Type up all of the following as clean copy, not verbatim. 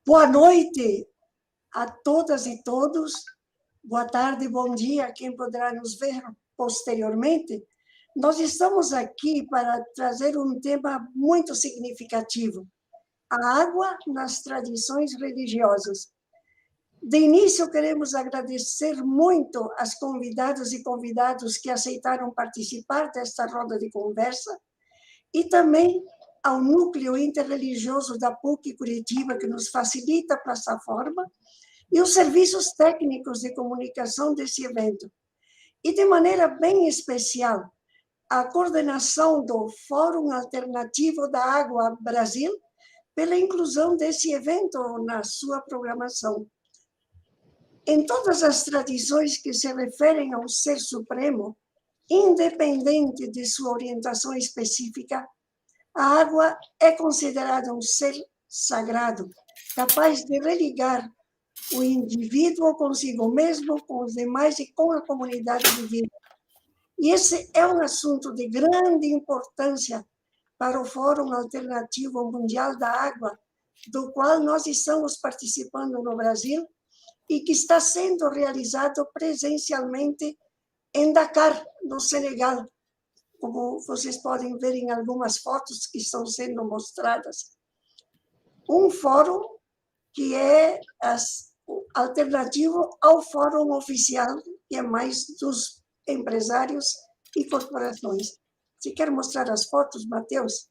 Boa noite a todas e todos. Boa tarde, bom dia a quem poderá nos ver posteriormente. Nós estamos aqui para trazer um tema muito significativo: a água nas tradições religiosas. De início, queremos agradecer muito às convidadas e convidados que aceitaram participar desta roda de conversa e também ao Núcleo Interreligioso da PUC Curitiba, que nos facilita a plataforma, e os serviços técnicos de comunicação desse evento. E, de maneira bem especial, a coordenação do Fórum Alternativo da Água Brasil, pela inclusão desse evento na sua programação. Em todas as tradições que se referem ao Ser Supremo, independente de sua orientação específica, a água é considerada um ser sagrado, capaz de religar o indivíduo consigo mesmo, com os demais e com a comunidade de vida. E esse é um assunto de grande importância para o Fórum Alternativo Mundial da Água, do qual nós estamos participando no Brasil e que está sendo realizado presencialmente em Dakar, no Senegal, como vocês podem ver em algumas fotos que estão sendo mostradas. Um fórum que é alternativo ao fórum oficial, que é mais dos empresários e corporações. Você quer mostrar as fotos, Matheus?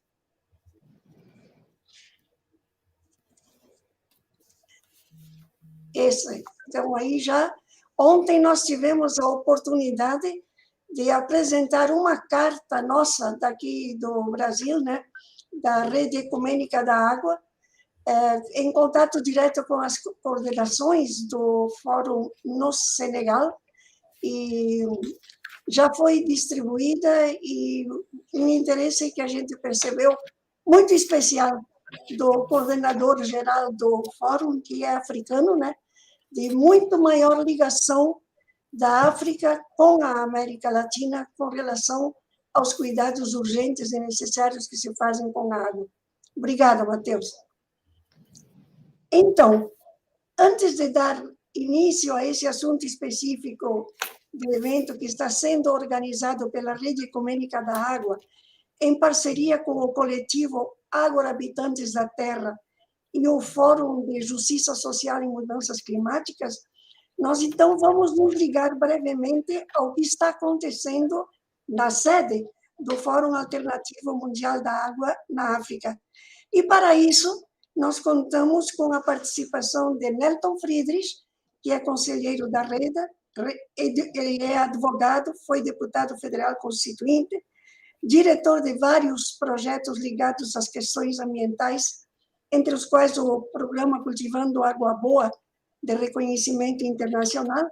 Esse. Então, aí já... Ontem nós tivemos a oportunidade de apresentar uma carta nossa daqui do Brasil, né, da Rede Ecumênica da Água, em contato direto com as coordenações do Fórum no Senegal, e já foi distribuída, e um interesse que a gente percebeu muito especial do coordenador geral do Fórum, que é africano, né, de muito maior ligação da África com a América Latina com relação aos cuidados urgentes e necessários que se fazem com a água. Obrigada, Matheus. Então, antes de dar início a esse assunto específico do evento que está sendo organizado pela Rede Ecumênica da Água, em parceria com o coletivo Água Habitantes da Terra e o Fórum de Justiça Social e Mudanças Climáticas, nós então vamos nos ligar brevemente ao que está acontecendo na sede do Fórum Alternativo Mundial da Água na África. E para isso, nós contamos com a participação de Nelton Friedrich, que é conselheiro da Rede, ele é advogado, foi deputado federal constituinte, diretor de vários projetos ligados às questões ambientais, entre os quais o programa Cultivando Água Boa, de reconhecimento internacional,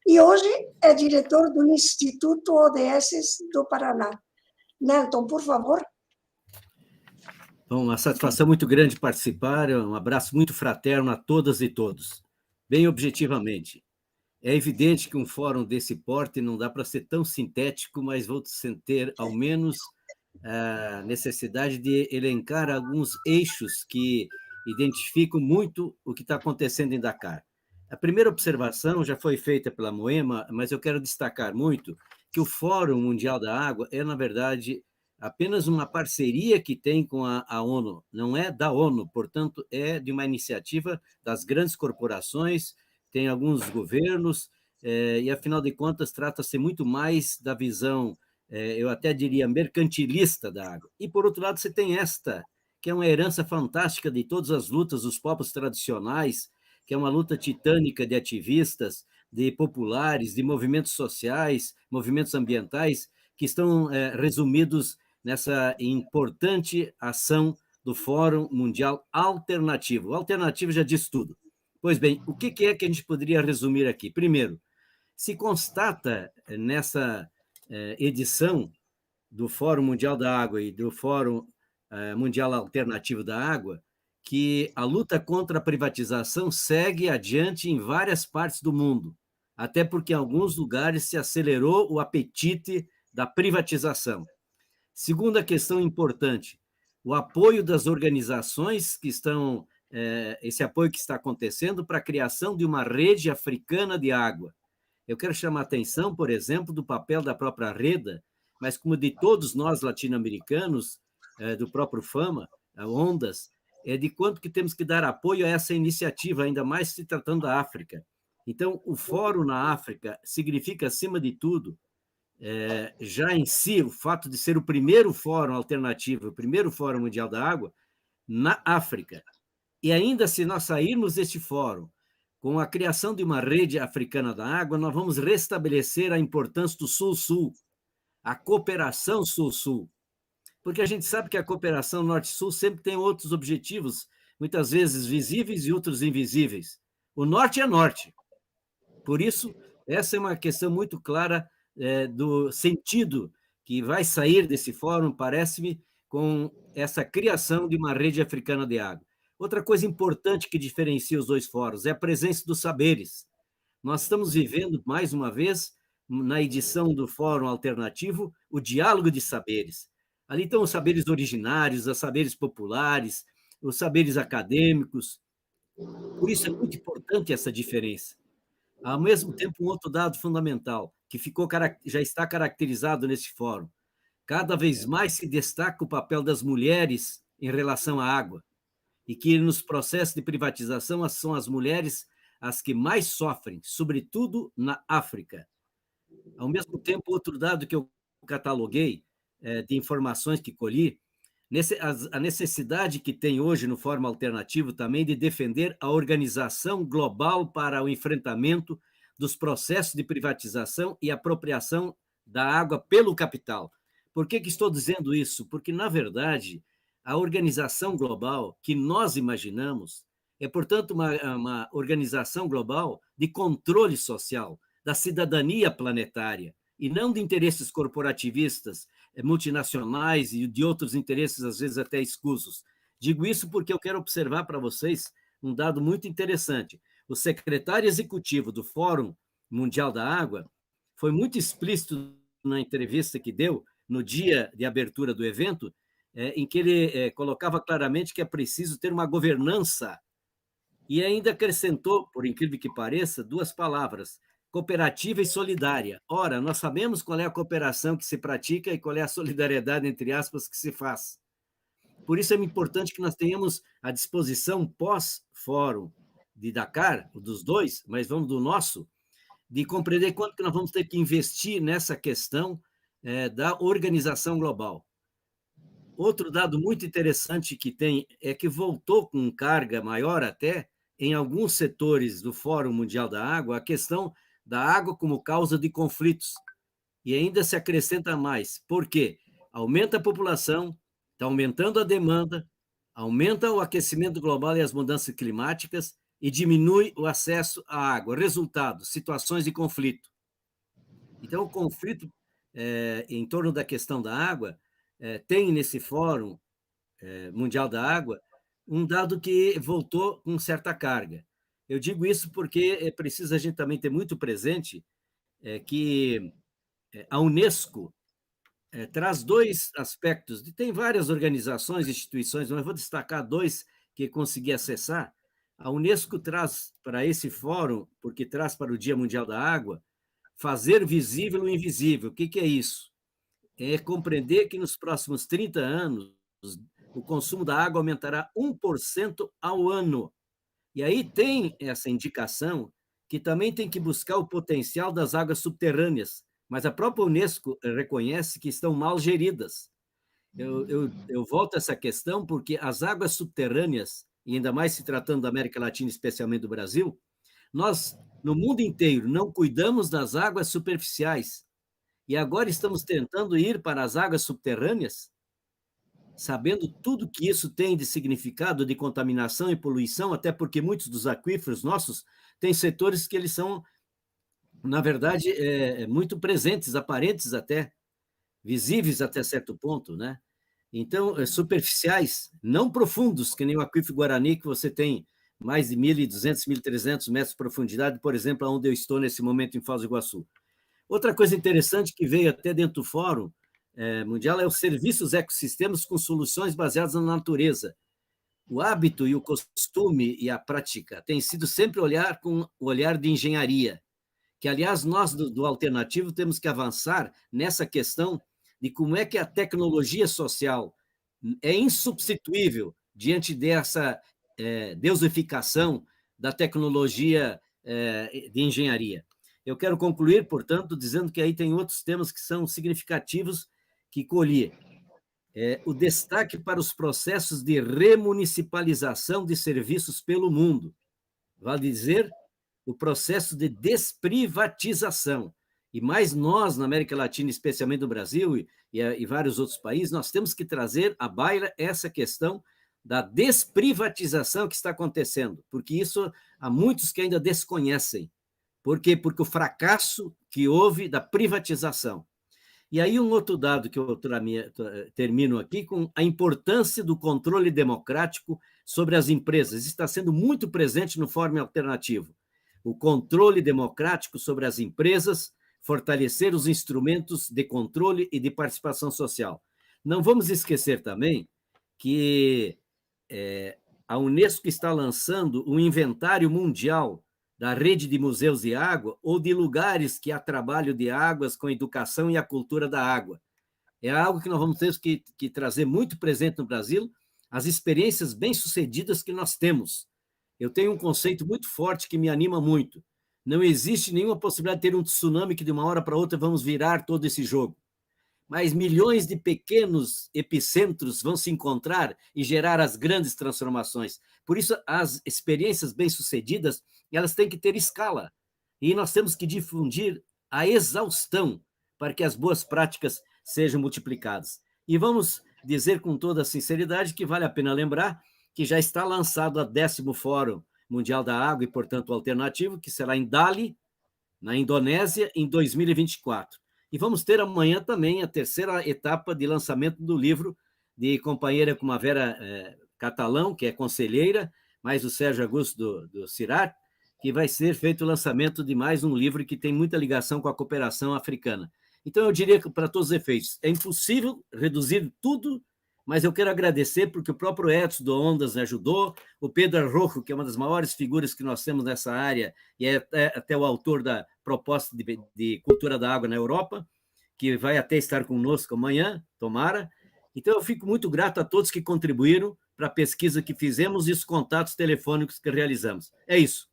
e hoje é diretor do Instituto ODS do Paraná. Nelton, por favor. Bom, uma satisfação muito grande participar, um abraço muito fraterno a todas e todos. Bem objetivamente, é evidente que um fórum desse porte não dá para ser tão sintético, mas vou ter, ao menos, a necessidade de elencar alguns eixos que identificam muito o que está acontecendo em Dakar. A primeira observação já foi feita pela Moema, mas eu quero destacar muito que o Fórum Mundial da Água é, na verdade, apenas uma parceria que tem com a ONU, não é da ONU, portanto, é de uma iniciativa das grandes corporações, tem alguns governos, e, afinal de contas, trata-se muito mais da visão, eu até diria, mercantilista da água. E, por outro lado, você tem esta, que é uma herança fantástica de todas as lutas dos povos tradicionais, que é uma luta titânica de ativistas, de populares, de movimentos sociais, movimentos ambientais, que estão resumidos nessa importante ação do Fórum Mundial Alternativo. O alternativo já diz tudo. Pois bem, o que é que a gente poderia resumir aqui? Primeiro, se constata nessa edição do Fórum Mundial da Água e do Fórum Mundial Alternativo da Água que a luta contra a privatização segue adiante em várias partes do mundo, até porque em alguns lugares se acelerou o apetite da privatização. Segunda questão importante, o apoio das organizações que estão esse apoio que está acontecendo para a criação de uma rede africana de água. Eu quero chamar a atenção, por exemplo, do papel da própria Reda, mas como de todos nós latino-americanos, do próprio FAMA, a Ondas, de quanto que temos que dar apoio a essa iniciativa, ainda mais se tratando da África. Então, o Fórum na África significa, acima de tudo, já em si, o fato de ser o primeiro fórum alternativo, o primeiro Fórum Mundial da Água, na África. E ainda se nós sairmos deste fórum com a criação de uma rede africana da água, nós vamos restabelecer a importância do Sul-Sul, a cooperação Sul-Sul. Porque a gente sabe que a cooperação Norte-Sul sempre tem outros objetivos, muitas vezes visíveis e outros invisíveis. O Norte é Norte. Por isso, essa é uma questão muito clara do sentido que vai sair desse fórum, parece-me, com essa criação de uma rede africana de água. Outra coisa importante que diferencia os dois fóruns é a presença dos saberes. Nós estamos vivendo, mais uma vez, na edição do Fórum Alternativo, o diálogo de saberes. Ali estão os saberes originários, os saberes populares, os saberes acadêmicos. Por isso é muito importante essa diferença. Ao mesmo tempo, um outro dado fundamental, que já está caracterizado nesse fórum. Cada vez mais se destaca o papel das mulheres em relação à água, e que nos processos de privatização são as mulheres as que mais sofrem, sobretudo na África. Ao mesmo tempo, outro dado que eu cataloguei, de informações que colhi, a necessidade que tem hoje no Fórum Alternativo também de defender a organização global para o enfrentamento dos processos de privatização e apropriação da água pelo capital. Por que estou dizendo isso? Porque, na verdade, a organização global que nós imaginamos é, portanto, uma organização global de controle social, da cidadania planetária, e não de interesses corporativistas, multinacionais e de outros interesses, às vezes até escusos. Digo isso porque eu quero observar para vocês um dado muito interessante. O secretário executivo do Fórum Mundial da Água foi muito explícito na entrevista que deu no dia de abertura do evento, em que ele colocava claramente que é preciso ter uma governança, e ainda acrescentou, por incrível que pareça, duas palavras: cooperativa e solidária. Ora, nós sabemos qual é a cooperação que se pratica e qual é a solidariedade, entre aspas, que se faz. Por isso é importante que nós tenhamos à disposição, pós-fórum de Dakar, dos dois, mas vamos do nosso, de compreender quanto que nós vamos ter que investir nessa questão da organização global. Outro dado muito interessante que tem é que voltou com carga maior até em alguns setores do Fórum Mundial da Água a questão da água como causa de conflitos. E ainda se acrescenta mais. Por quê? Aumenta a população, está aumentando a demanda, aumenta o aquecimento global e as mudanças climáticas e diminui o acesso à água. Resultado, situações de conflito. Então, o conflito em torno da questão da água tem nesse Fórum Mundial da Água um dado que voltou com certa carga. Eu digo isso porque é preciso a gente também ter muito presente que a Unesco traz dois aspectos. Tem várias organizações, instituições, mas vou destacar dois que consegui acessar. A Unesco traz para esse fórum, porque traz para o Dia Mundial da Água, fazer visível o invisível. O que é isso? É compreender que nos próximos 30 anos o consumo da água aumentará 1% ao ano. E aí tem essa indicação que também tem que buscar o potencial das águas subterrâneas, mas a própria Unesco reconhece que estão mal geridas. Eu volto a essa questão porque as águas subterrâneas, e ainda mais se tratando da América Latina, especialmente do Brasil, nós, no mundo inteiro, não cuidamos das águas superficiais. E agora estamos tentando ir para as águas subterrâneas, sabendo tudo que isso tem de significado de contaminação e poluição, até porque muitos dos aquíferos nossos têm setores que eles são, na verdade, muito presentes, aparentes até, visíveis até certo ponto, né? Então, superficiais, não profundos, que nem o aquífero Guarani, que você tem mais de 1.200, 1.300 metros de profundidade, por exemplo, onde eu estou nesse momento em Foz do Iguaçu. Outra coisa interessante que veio até dentro do Fórum Mundial é os serviços ecossistemas com soluções baseadas na natureza. O hábito e o costume e a prática têm sido sempre olhar com o olhar de engenharia, que, aliás, nós do Alternativo temos que avançar nessa questão de como é que a tecnologia social é insubstituível diante dessa deusificação da tecnologia de engenharia. Eu quero concluir, portanto, dizendo que aí tem outros temas que são significativos que colhi. O destaque para os processos de remunicipalização de serviços pelo mundo. Vale dizer, o processo de desprivatização. E mais nós, na América Latina, especialmente no Brasil e vários outros países, nós temos que trazer à baila essa questão da desprivatização que está acontecendo, porque isso há muitos que ainda desconhecem. Por quê? Porque o fracasso que houve da privatização. E aí um outro dado que eu termino aqui com a importância do controle democrático sobre as empresas. Isso está sendo muito presente no Fórum Alternativo. O controle democrático sobre as empresas, fortalecer os instrumentos de controle e de participação social. Não vamos esquecer também que a Unesco está lançando um inventário mundial da rede de museus de água ou de lugares que há trabalho de águas com educação e a cultura da água. É algo que nós vamos ter que trazer muito presente no Brasil, as experiências bem-sucedidas que nós temos. Eu tenho um conceito muito forte que me anima muito. Não existe nenhuma possibilidade de ter um tsunami que de uma hora para outra vamos virar todo esse jogo. Mas milhões de pequenos epicentros vão se encontrar e gerar as grandes transformações. Por isso, as experiências bem-sucedidas, elas têm que ter escala. E nós temos que difundir a exaustão para que as boas práticas sejam multiplicadas. E vamos dizer com toda a sinceridade que vale a pena lembrar que já está lançado o 10º Fórum Mundial da Água e, portanto, o Alternativo, que será em Dali, na Indonésia, em 2024. E vamos ter amanhã também a 3ª etapa de lançamento do livro de companheira com a Vera Catalão, que é conselheira, mais o Sérgio Augusto do CIRAT, que vai ser feito o lançamento de mais um livro que tem muita ligação com a cooperação africana. Então, eu diria que, para todos os efeitos, é impossível reduzir tudo, mas eu quero agradecer porque o próprio Edson do Ondas me ajudou, o Pedro Arrojo, que é uma das maiores figuras que nós temos nessa área, e é até o autor da proposta de cultura da água na Europa, que vai até estar conosco amanhã, tomara. Então, eu fico muito grato a todos que contribuíram para a pesquisa que fizemos e os contatos telefônicos que realizamos. É isso.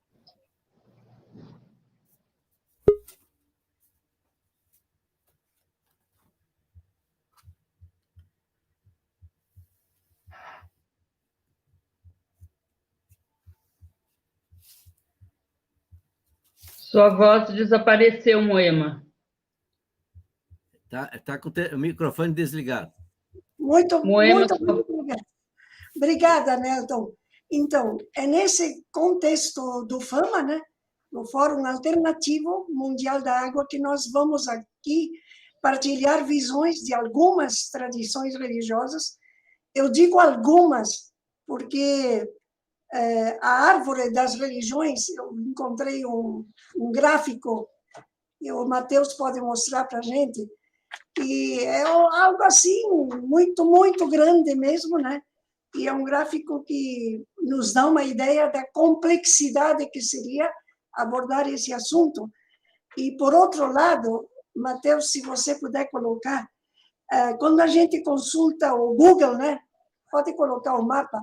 Sua voz desapareceu, Moema. Tá com o microfone desligado. Muito obrigada. Obrigada, Nelton. Então, é nesse contexto do FAMA, né, no Fórum Alternativo Mundial da Água, que nós vamos aqui partilhar visões de algumas tradições religiosas. Eu digo algumas, porque a árvore das religiões, eu encontrei um gráfico, e o Matheus pode mostrar para a gente, que é algo assim, muito, muito grande mesmo, né? E é um gráfico que nos dá uma ideia da complexidade que seria abordar esse assunto. E, por outro lado, Matheus, se você puder colocar, quando a gente consulta o Google, né? Pode colocar o mapa,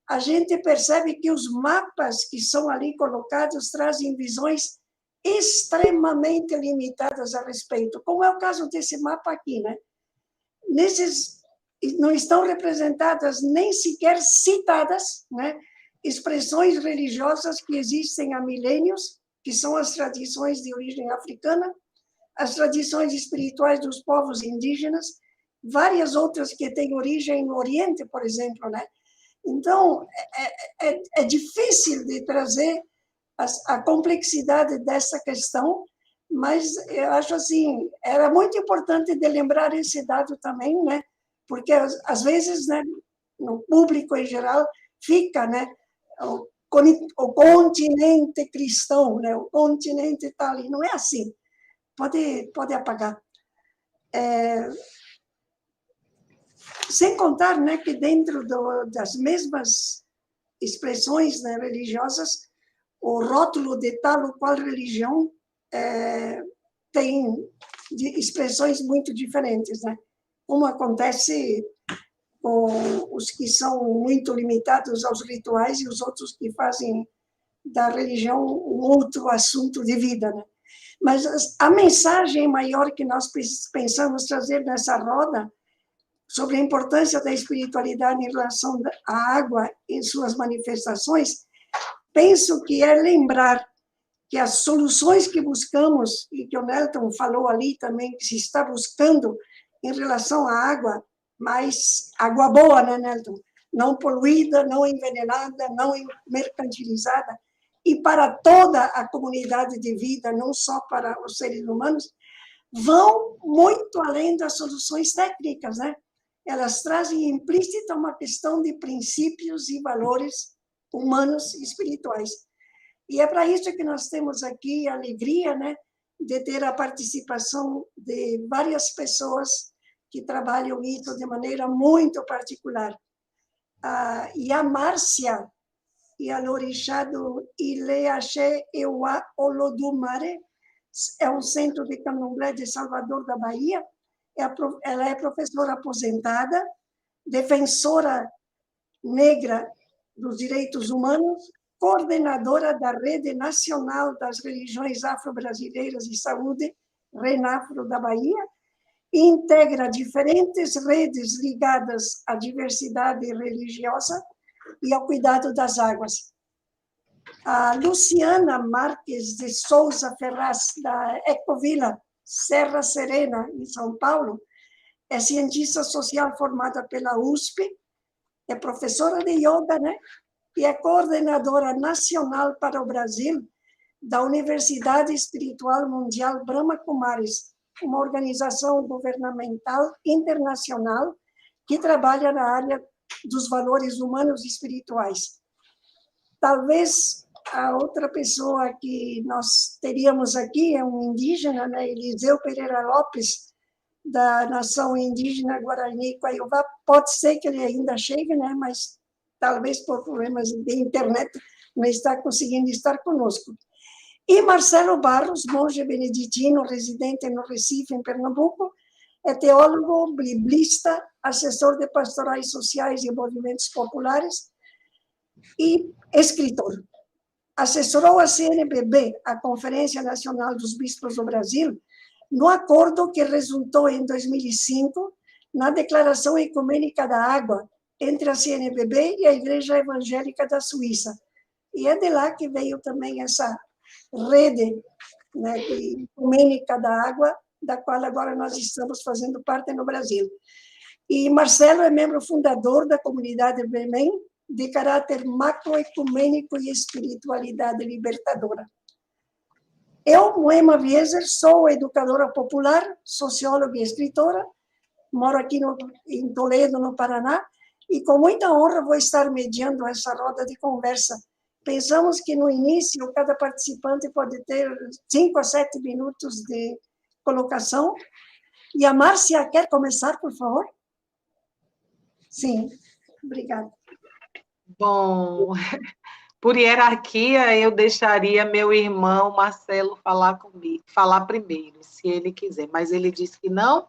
a gente percebe que os mapas que são ali colocados trazem visões extremamente limitadas a respeito, como é o caso desse mapa aqui, né? Nesses não estão representadas nem sequer citadas, né, expressões religiosas que existem há milênios, que são as tradições de origem africana, as tradições espirituais dos povos indígenas, várias outras que têm origem no Oriente, por exemplo, né? Então, é difícil de trazer a complexidade dessa questão, mas eu acho assim, era muito importante de lembrar esse dado também, né? Porque às vezes, né, no público em geral fica, né, o continente cristão, né? O continente está ali, não é assim. Pode apagar. Sem contar, né, que dentro das mesmas expressões, né, religiosas, o rótulo de tal ou qual religião tem expressões muito diferentes, né? Como acontece com os que são muito limitados aos rituais e os outros que fazem da religião um outro assunto de vida, né? Mas a mensagem maior que nós pensamos trazer nessa roda sobre a importância da espiritualidade em relação à água em suas manifestações, penso que é lembrar que as soluções que buscamos, e que o Nelton falou ali também, que se está buscando em relação à água, mas água boa, né, Nelton? Não poluída, não envenenada, não mercantilizada, e para toda a comunidade de vida, não só para os seres humanos, vão muito além das soluções técnicas, né? Elas trazem implícita uma questão de princípios e valores humanos e espirituais. E é para isso que nós temos aqui a alegria, né, de ter a participação de várias pessoas que trabalham isso de maneira muito particular. E a Márcia e a Lorixá do Ileaxé Ewa Olodumare, é um centro de candomblé de Salvador da Bahia. Ela é professora aposentada, defensora negra dos direitos humanos, coordenadora da Rede Nacional das Religiões Afro-Brasileiras de Saúde, RENAFRO da Bahia, e integra diferentes redes ligadas à diversidade religiosa e ao cuidado das águas. A Luciana Marques de Souza Ferraz, da Ecovila, Serra Serena, em São Paulo, é cientista social formada pela USP, é professora de yoga, né? E é coordenadora nacional para o Brasil da Universidade Espiritual Mundial Brahma Kumaris, uma organização governamental internacional que trabalha na área dos valores humanos e espirituais. Talvez a outra pessoa que nós teríamos aqui é um indígena, né? Eliseu Pereira Lopes, da nação indígena Guarani Coiová. Pode ser que ele ainda chegue, né? Mas talvez por problemas de internet não está conseguindo estar conosco. E Marcelo Barros, monge beneditino, residente no Recife, em Pernambuco, é teólogo, biblista, assessor de pastorais sociais e movimentos populares e escritor. Assessorou a CNBB, a Conferência Nacional dos Bispos do Brasil, no acordo que resultou em 2005 na Declaração Ecumênica da Água entre a CNBB e a Igreja Evangélica da Suíça. E é de lá que veio também essa rede, né, ecumênica da água, da qual agora nós estamos fazendo parte no Brasil. E Marcelo é membro fundador da comunidade Belém, de caráter macroecumênico e espiritualidade libertadora. Eu, Moema Wieser, sou educadora popular, socióloga e escritora, moro aqui em Toledo, no Paraná, e com muita honra vou estar mediando essa roda de conversa. Pensamos que no início cada participante pode ter 5 a 7 minutos de colocação. E a Márcia quer começar, por favor? Sim, obrigada. Bom, por hierarquia, eu deixaria meu irmão Marcelo falar primeiro, se ele quiser, mas ele disse que não,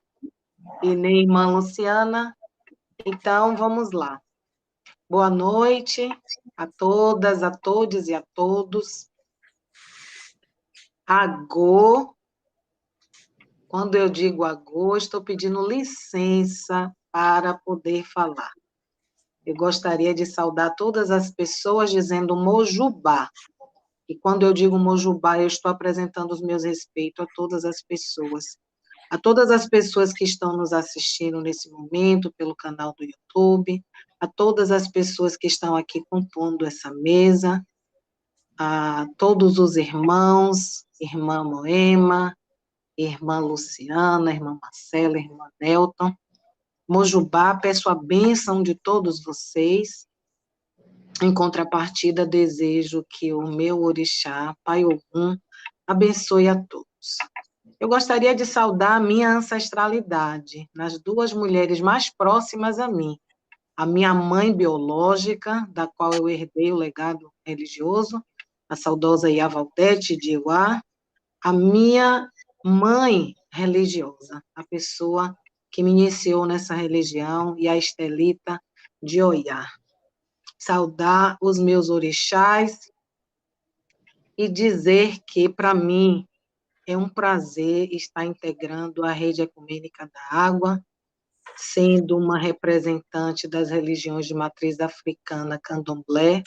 e nem irmã Luciana, então vamos lá. Boa noite a todas, a todos e a todos. Agô, quando eu digo agô, estou pedindo licença para poder falar. Eu gostaria de saudar todas as pessoas dizendo Mojubá. E quando eu digo Mojubá, eu estou apresentando os meus respeitos a todas as pessoas. A todas as pessoas que estão nos assistindo nesse momento pelo canal do YouTube, a todas as pessoas que estão aqui compondo essa mesa, a todos os irmãos, irmã Moema, irmã Luciana, irmã Marcela, irmã Nelton. Mojubá, peço a bênção de todos vocês. Em contrapartida, desejo que o meu orixá, Pai Ogum, abençoe a todos. Eu gostaria de saudar a minha ancestralidade, nas duas mulheres mais próximas a mim. A minha mãe biológica, da qual eu herdei o legado religioso, a saudosa Ia Valdete de Iuá, a minha mãe religiosa, a pessoa que me iniciou nessa religião, e a Estelita de Oiá. Saudar os meus orixás e dizer que, para mim, é um prazer estar integrando a Rede Ecumênica da Água, sendo uma representante das religiões de matriz africana candomblé,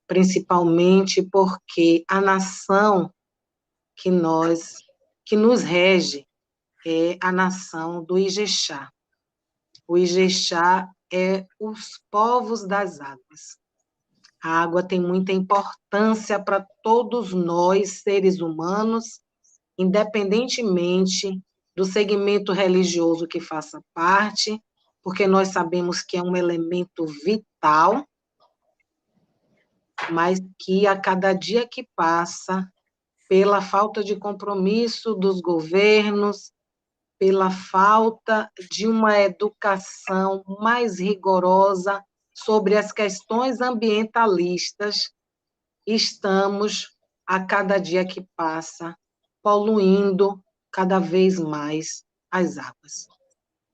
principalmente porque a nação que nos rege é a nação do Ijexá. O Ijexá é os povos das águas. A água tem muita importância para todos nós, seres humanos, independentemente do segmento religioso que faça parte, porque nós sabemos que é um elemento vital, mas que a cada dia que passa, pela falta de compromisso dos governos, pela falta de uma educação mais rigorosa sobre as questões ambientalistas, estamos, a cada dia que passa, poluindo cada vez mais as águas.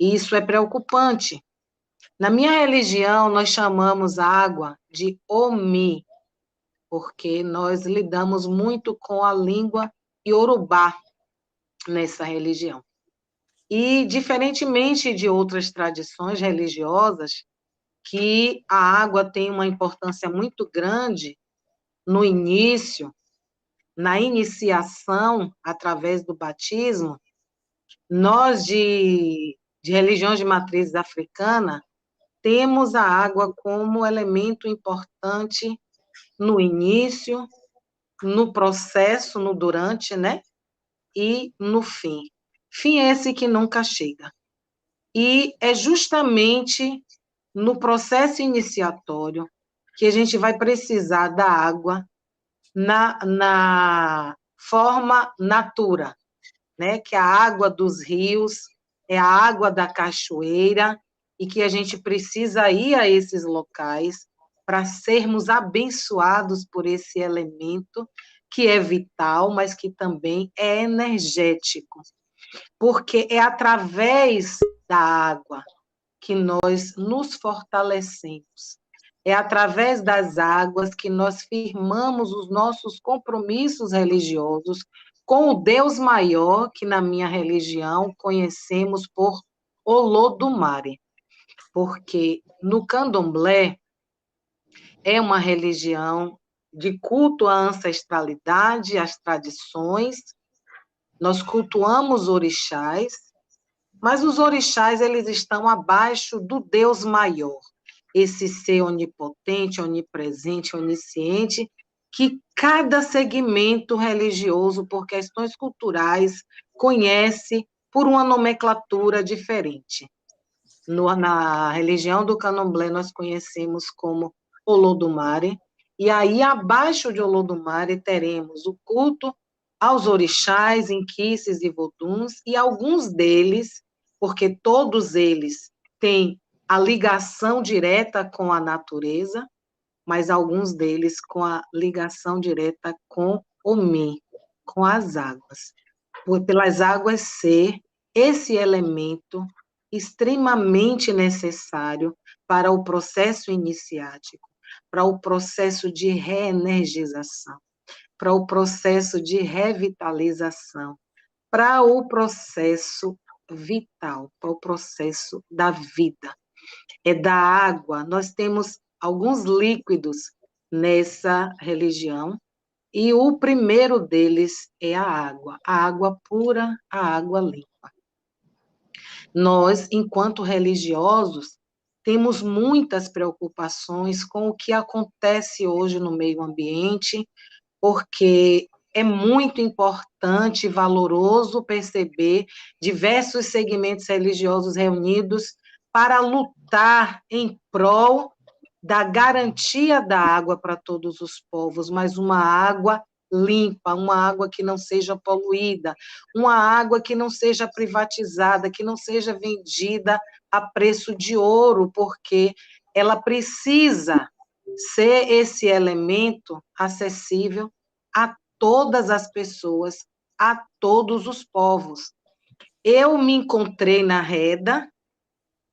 E isso é preocupante. Na minha religião, nós chamamos a água de Omi, porque nós lidamos muito com a língua iorubá nessa religião. E, diferentemente de outras tradições religiosas, que a água tem uma importância muito grande no início, na iniciação, através do batismo, nós, de religiões de matriz africana, temos a água como elemento importante no início, no processo, no durante, né? E no fim. Fim esse que nunca chega. E é justamente no processo iniciatório que a gente vai precisar da água na forma natura, né? Que é a água dos rios, é a água da cachoeira, e que a gente precisa ir a esses locais para sermos abençoados por esse elemento que é vital, mas que também é energético. Porque é através da água que nós nos fortalecemos. É através das águas que nós firmamos os nossos compromissos religiosos com o Deus maior, que na minha religião conhecemos por Olodumare. Porque no candomblé é uma religião de culto à ancestralidade, às tradições. Nós cultuamos orixás, mas os orixás, eles estão abaixo do Deus maior, esse ser onipotente, onipresente, onisciente, que cada segmento religioso, por questões culturais, conhece por uma nomenclatura diferente. Na religião do candomblé, nós conhecemos como Olodumare, e aí, abaixo de Olodumare, teremos o culto aos orixás, inquices e voduns, e alguns deles, porque todos eles têm a ligação direta com a natureza, mas alguns deles com a ligação direta com o Mi, com as águas. Pelas águas ser esse elemento extremamente necessário para o processo iniciático, para o processo de reenergização, para o processo de revitalização, para o processo vital, para o processo da vida. É da água. Nós temos alguns líquidos nessa religião, e o primeiro deles é a água pura, a água limpa. Nós, enquanto religiosos, temos muitas preocupações com o que acontece hoje no meio ambiente, porque é muito importante e valoroso perceber diversos segmentos religiosos reunidos para lutar em prol da garantia da água para todos os povos, mas uma água limpa, uma água que não seja poluída, uma água que não seja privatizada, que não seja vendida a preço de ouro, porque ela precisa ser esse elemento acessível a todas as pessoas, a todos os povos. Eu me encontrei na Reda,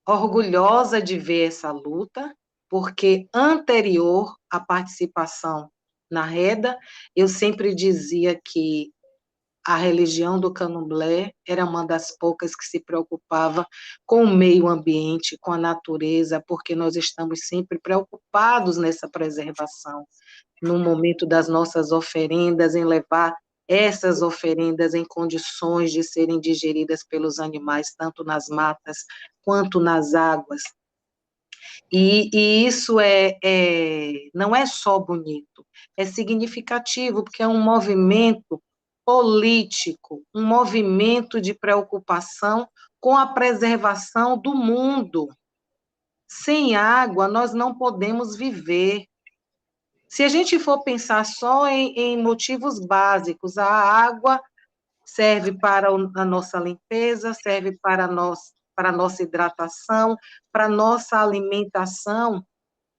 orgulhosa de ver essa luta, porque anterior à participação na Reda, eu sempre dizia que a religião do Candomblé era uma das poucas que se preocupava com o meio ambiente, com a natureza, porque nós estamos sempre preocupados nessa preservação, no momento das nossas oferendas, em levar essas oferendas em condições de serem digeridas pelos animais, tanto nas matas quanto nas águas. E isso não é só bonito, é significativo, porque é um movimento político, um movimento de preocupação com a preservação do mundo. Sem água, nós não podemos viver. Se a gente for pensar só em motivos básicos, a água serve para a nossa limpeza, serve para a nossa hidratação, para a nossa alimentação,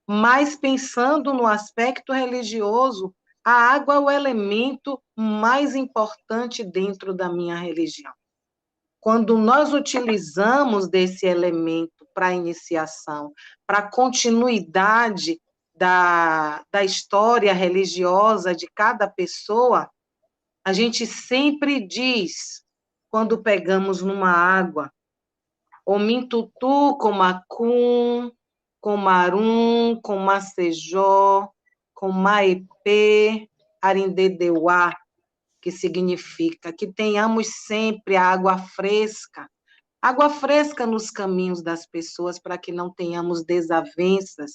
mas pensando no aspecto religioso, a água é o elemento mais importante dentro da minha religião. Quando nós utilizamos desse elemento para a iniciação, para a continuidade da história religiosa de cada pessoa, a gente sempre diz, quando pegamos numa água, Omintutu, Comacum, Comarum, Comacejó, Comaepê, Arindedeuá, que significa que tenhamos sempre a água fresca nos caminhos das pessoas, para que não tenhamos desavenças,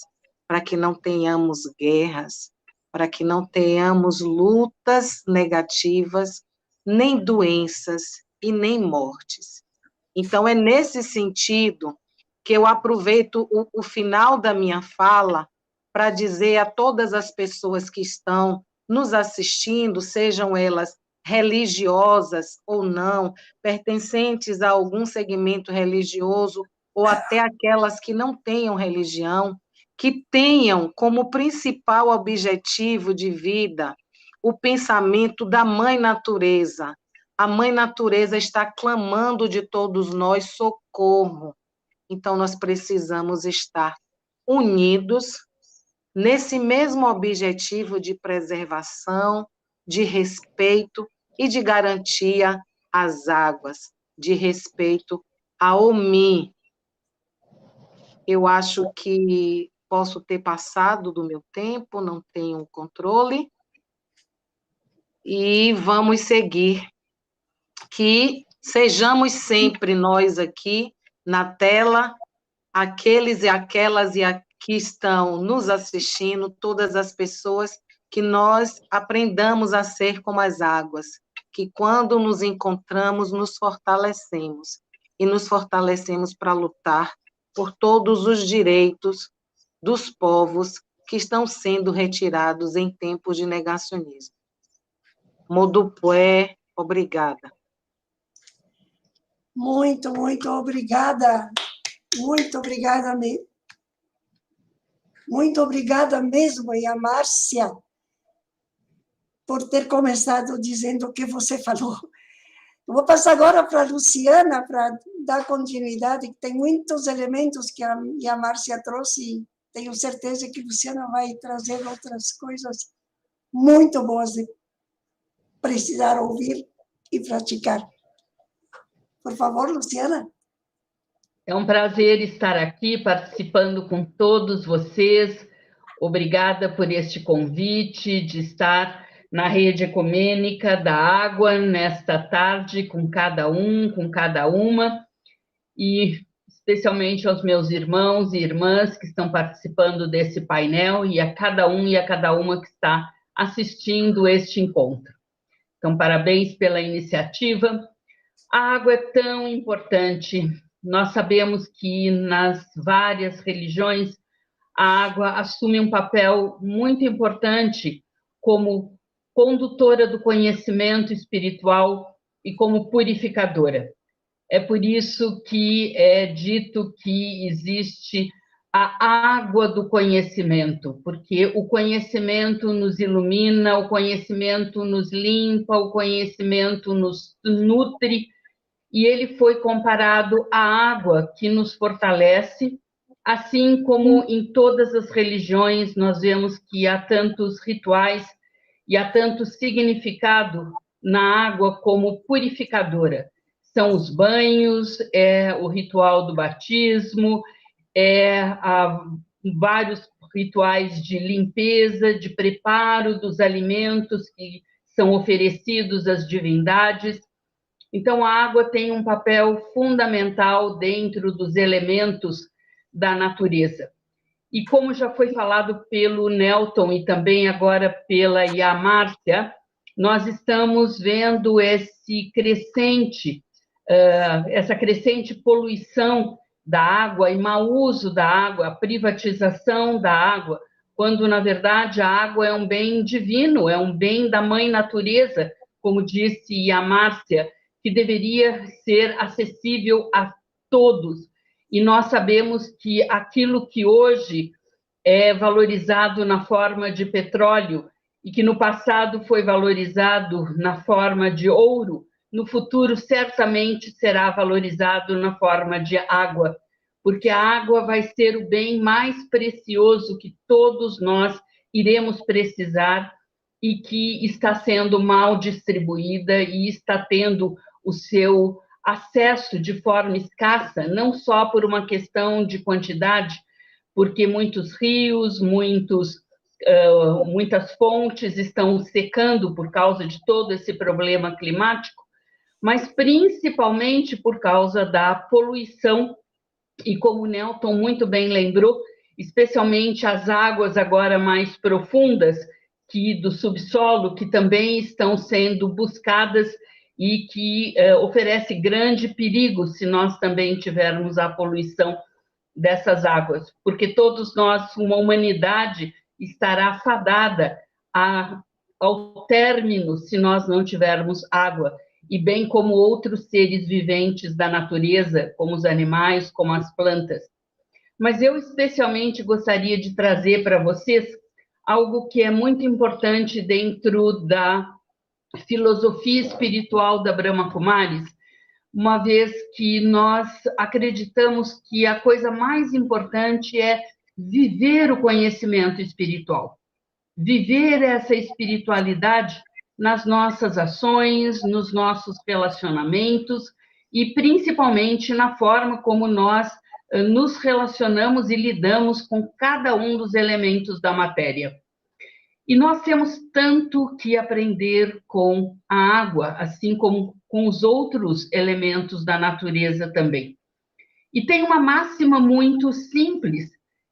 para que não tenhamos guerras, para que não tenhamos lutas negativas, nem doenças e nem mortes. Então, é nesse sentido que eu aproveito o final da minha fala para dizer a todas as pessoas que estão nos assistindo, sejam elas religiosas ou não, pertencentes a algum segmento religioso, ou até aquelas que não tenham religião, que tenham como principal objetivo de vida o pensamento da Mãe Natureza. A Mãe Natureza está clamando de todos nós socorro. Então, nós precisamos estar unidos nesse mesmo objetivo de preservação, de respeito e de garantia às águas, de respeito ao Omi. Eu acho que posso ter passado do meu tempo, não tenho controle, e vamos seguir. Que sejamos sempre nós aqui na tela, aqueles e aquelas que estão nos assistindo, todas as pessoas, que nós aprendamos a ser como as águas, que quando nos encontramos, nos fortalecemos, e nos fortalecemos para lutar por todos os direitos dos povos que estão sendo retirados em tempos de negacionismo. Modupué, obrigada. Muito, muito obrigada. Muito obrigada mesmo. Muito obrigada mesmo, e a Márcia, por ter começado dizendo o que você falou. Eu vou passar agora para a Luciana, para dar continuidade, que tem muitos elementos que a Márcia trouxe, e tenho certeza que a Luciana vai trazer outras coisas muito boas de precisar ouvir e praticar. Por favor, Luciana. É um prazer estar aqui participando com todos vocês. Obrigada por este convite de estar na rede ecumênica da água nesta tarde com cada um, com cada uma, e especialmente aos meus irmãos e irmãs que estão participando desse painel, e a cada um e a cada uma que está assistindo este encontro. Então, parabéns pela iniciativa. A água é tão importante. Nós sabemos que nas várias religiões a água assume um papel muito importante como condutora do conhecimento espiritual e como purificadora. É por isso que é dito que existe a água do conhecimento, porque o conhecimento nos ilumina, o conhecimento nos limpa, o conhecimento nos nutre, e ele foi comparado à água que nos fortalece, assim como em todas as religiões nós vemos que há tantos rituais e há tanto significado na água como purificadora. São os banhos, é o ritual do batismo, vários rituais de limpeza, de preparo dos alimentos que são oferecidos às divindades. Então, a água tem um papel fundamental dentro dos elementos da natureza. E como já foi falado pelo Nelton e também agora pela Márcia, nós estamos vendo essa crescente poluição da água e mau uso da água, a privatização da água, quando, na verdade, a água é um bem divino, é um bem da mãe natureza, como disse a Márcia, que deveria ser acessível a todos. E nós sabemos que aquilo que hoje é valorizado na forma de petróleo e que no passado foi valorizado na forma de ouro, no futuro certamente será valorizado na forma de água, porque a água vai ser o bem mais precioso que todos nós iremos precisar e que está sendo mal distribuída e está tendo o seu acesso de forma escassa, não só por uma questão de quantidade, porque muitos rios, muitas fontes estão secando por causa de todo esse problema climático, mas principalmente por causa da poluição, e como o Nelton muito bem lembrou, especialmente as águas agora mais profundas que do subsolo, que também estão sendo buscadas e que oferece grande perigo se nós também tivermos a poluição dessas águas, porque todos nós, uma humanidade, estará fadada ao término se nós não tivermos água, e bem como outros seres viventes da natureza, como os animais, como as plantas. Mas eu especialmente gostaria de trazer para vocês algo que é muito importante dentro da filosofia espiritual da Brahma Kumaris, uma vez que nós acreditamos que a coisa mais importante é viver o conhecimento espiritual, viver essa espiritualidade nas nossas ações, nos nossos relacionamentos e principalmente na forma como nós nos relacionamos e lidamos com cada um dos elementos da matéria. E nós temos tanto que aprender com a água, assim como com os outros elementos da natureza também. E tem uma máxima muito simples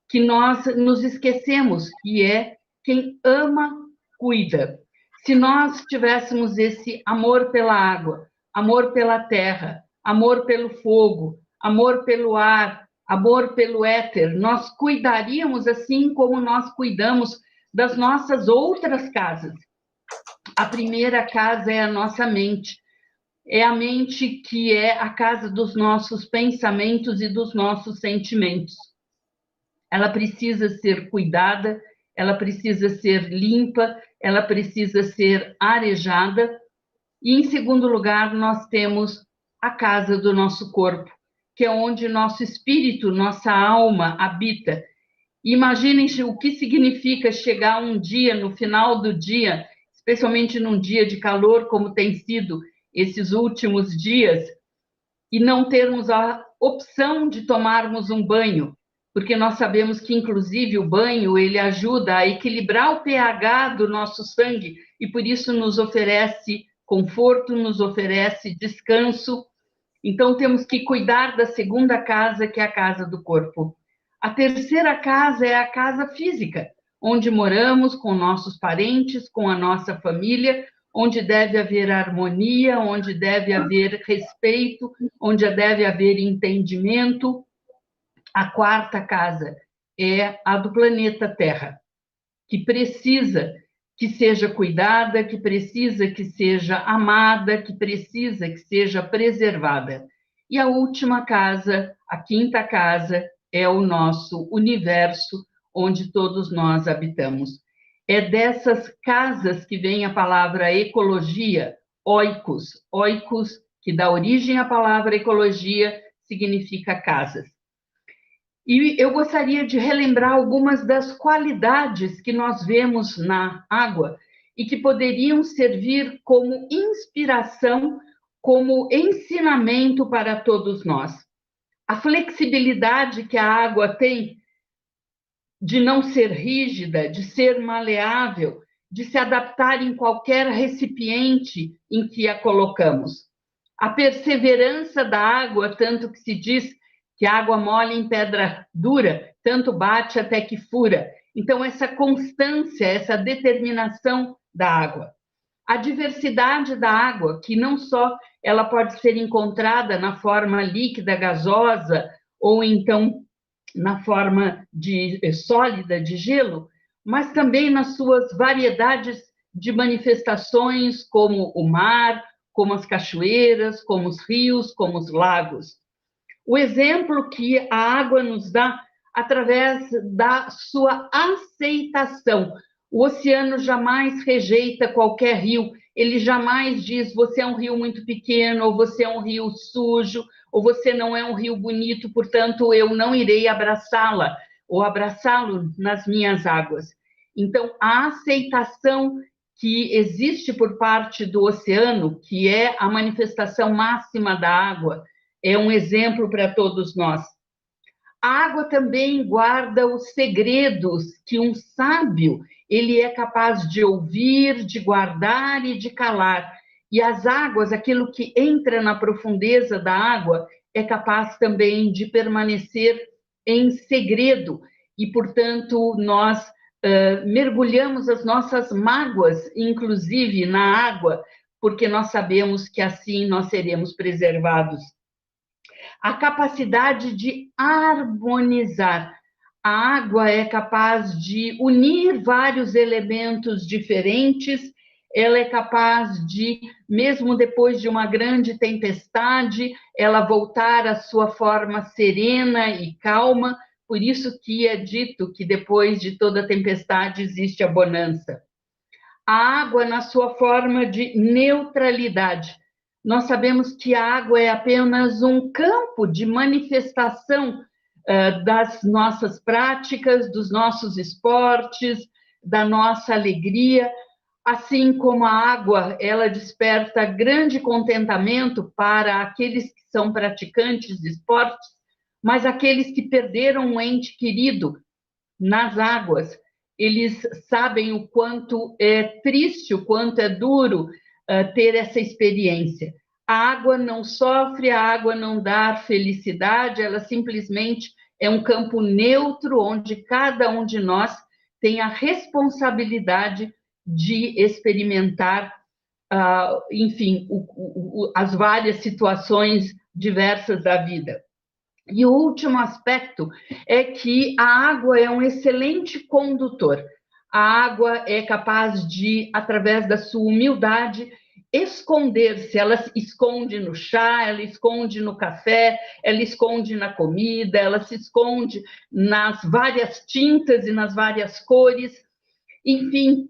que nós nos esquecemos, que é quem ama, cuida. Se nós tivéssemos esse amor pela água, amor pela terra, amor pelo fogo, amor pelo ar, amor pelo éter, nós cuidaríamos assim como nós cuidamos das nossas outras casas. A primeira casa é a nossa mente. É a mente que é a casa dos nossos pensamentos e dos nossos sentimentos. Ela precisa ser cuidada, ela precisa ser limpa, ela precisa ser arejada. E, em segundo lugar, nós temos a casa do nosso corpo, que é onde nosso espírito, nossa alma habita. Imaginem o que significa chegar um dia, no final do dia, especialmente num dia de calor, como tem sido esses últimos dias, e não termos a opção de tomarmos um banho, porque nós sabemos que, inclusive, o banho ele ajuda a equilibrar o pH do nosso sangue e, por isso, nos oferece conforto, nos oferece descanso. Então, temos que cuidar da segunda casa, que é a casa do corpo. A terceira casa é a casa física, onde moramos com nossos parentes, com a nossa família, onde deve haver harmonia, onde deve haver respeito, onde deve haver entendimento. A quarta casa é a do planeta Terra, que precisa que seja cuidada, que precisa que seja amada, que precisa que seja preservada. E a última casa, a quinta casa, é o nosso universo, onde todos nós habitamos. É dessas casas que vem a palavra ecologia, oikos. Oikos, que dá origem à palavra ecologia, significa casas. E eu gostaria de relembrar algumas das qualidades que nós vemos na água e que poderiam servir como inspiração, como ensinamento para todos nós. A flexibilidade que a água tem de não ser rígida, de ser maleável, de se adaptar em qualquer recipiente em que a colocamos. A perseverança da água, tanto que se diz que água mole em pedra dura, tanto bate até que fura. Então, essa constância, essa determinação da água. A diversidade da água, que não só ela pode ser encontrada na forma líquida, gasosa, ou então na forma de sólida, de gelo, mas também nas suas variedades de manifestações, como o mar, como as cachoeiras, como os rios, como os lagos. O exemplo que a água nos dá através da sua aceitação. O oceano jamais rejeita qualquer rio, ele jamais diz você é um rio muito pequeno, ou você é um rio sujo, ou você não é um rio bonito, portanto eu não irei abraçá-la, ou abraçá-lo nas minhas águas. Então, a aceitação que existe por parte do oceano, que é a manifestação máxima da água, é um exemplo para todos nós. A água também guarda os segredos que um sábio ele é capaz de ouvir, de guardar e de calar. E as águas, aquilo que entra na profundeza da água, é capaz também de permanecer em segredo. E, portanto, nós mergulhamos as nossas mágoas, inclusive na água, porque nós sabemos que assim nós seremos preservados. A capacidade de harmonizar. A água é capaz de unir vários elementos diferentes, ela é capaz de, mesmo depois de uma grande tempestade, ela voltar à sua forma serena e calma, por isso que é dito que depois de toda tempestade existe a bonança. A água na sua forma de neutralidade. Nós sabemos que a água é apenas um campo de manifestação das nossas práticas, dos nossos esportes, da nossa alegria, assim como a água, ela desperta grande contentamento para aqueles que são praticantes de esportes, mas aqueles que perderam um ente querido nas águas, eles sabem o quanto é triste, o quanto é duro ter essa experiência. A água não sofre, a água não dá felicidade, ela simplesmente é um campo neutro onde cada um de nós tem a responsabilidade de experimentar, enfim, as várias situações diversas da vida. E o último aspecto é que a água é um excelente condutor. A água é capaz de, através da sua humildade, esconder-se. Ela se esconde no chá, ela esconde no café, ela esconde na comida, ela se esconde nas várias tintas e nas várias cores. Enfim,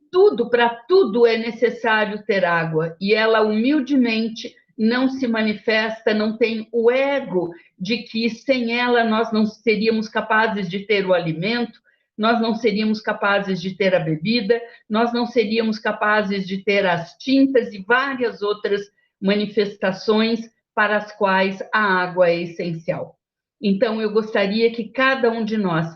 para tudo é necessário ter água. E ela humildemente não se manifesta, não tem o ego de que sem ela nós não seríamos capazes de ter o alimento, nós não seríamos capazes de ter a bebida, nós não seríamos capazes de ter as tintas e várias outras manifestações para as quais a água é essencial. Então, eu gostaria que cada um de nós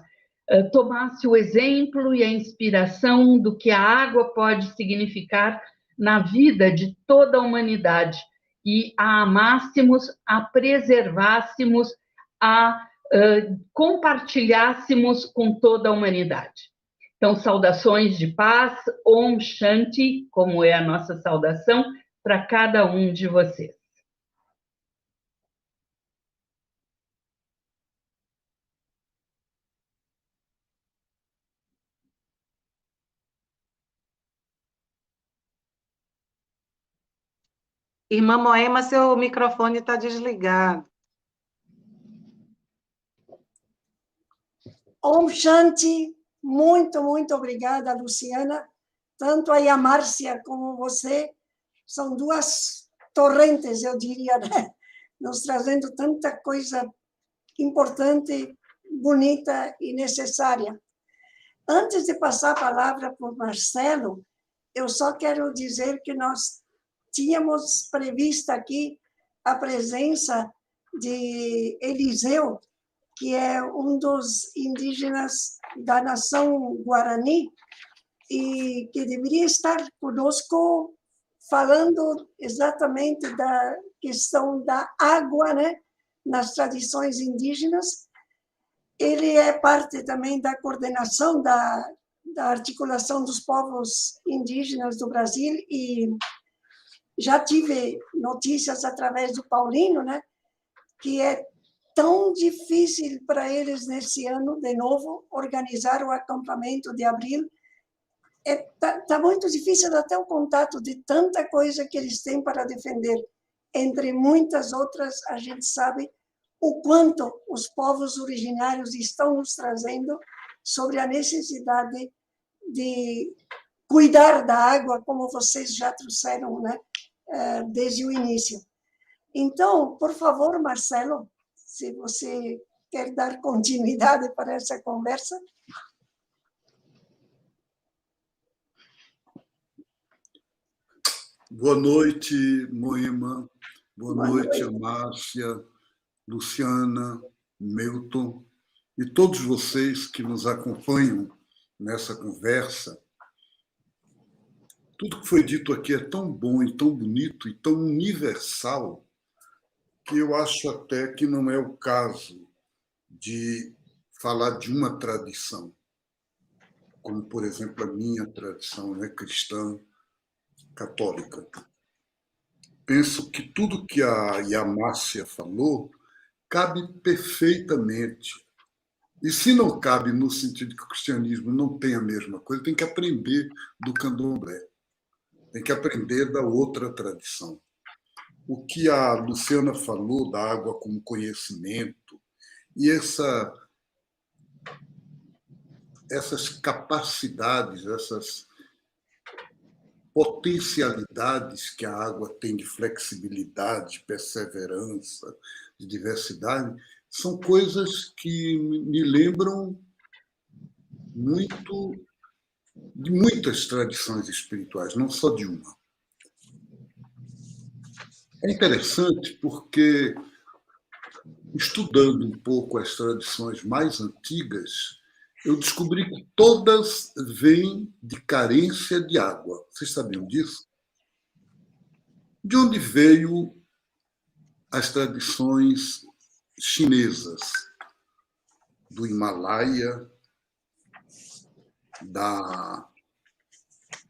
tomasse o exemplo e a inspiração do que a água pode significar na vida de toda a humanidade e a amássemos, a preservássemos, a compartilhássemos com toda a humanidade. Então, saudações de paz, Om Shanti, como é a nossa saudação, para cada um de vocês. Irmã Moema, seu microfone está desligado. Om Shanti, muito, muito obrigada, Luciana. Tanto aí a Márcia como você são duas torrentes, eu diria, né? Nos trazendo tanta coisa importante, bonita e necessária. Antes de passar a palavra para o Marcelo, eu só quero dizer que nós tínhamos previsto aqui a presença de Eliseu, que é um dos indígenas da nação Guarani, e que deveria estar conosco falando exatamente da questão da água, né, nas tradições indígenas. Ele é parte também da coordenação da articulação dos povos indígenas do Brasil, e já tive notícias através do Paulino, né, que é tão difícil para eles nesse ano, de novo, organizar o acampamento de abril. Tá muito difícil até o contato de tanta coisa que eles têm para defender. Entre muitas outras, a gente sabe o quanto os povos originários estão nos trazendo sobre a necessidade de cuidar da água, como vocês já trouxeram, né, desde o início. Então, por favor, Marcelo, se você quer dar continuidade para essa conversa. Boa noite, Moema. Boa noite, Márcia, Luciana, Milton e todos vocês que nos acompanham nessa conversa. Tudo que foi dito aqui é tão bom e tão bonito e tão universal que eu acho até que não é o caso de falar de uma tradição, como, por exemplo, a minha tradição, né, cristã, católica. Penso que tudo que a Márcia falou cabe perfeitamente. E se não cabe no sentido que o cristianismo não tem a mesma coisa, tem que aprender do candomblé, tem que aprender da outra tradição. O que a Luciana falou da água como conhecimento e essas capacidades, essas potencialidades que a água tem de flexibilidade, de perseverança, de diversidade, são coisas que me lembram muito de muitas tradições espirituais, não só de uma. É interessante porque, estudando um pouco as tradições mais antigas, eu descobri que todas vêm de carência de água. Vocês sabiam disso? De onde veio as tradições chinesas? Do Himalaia,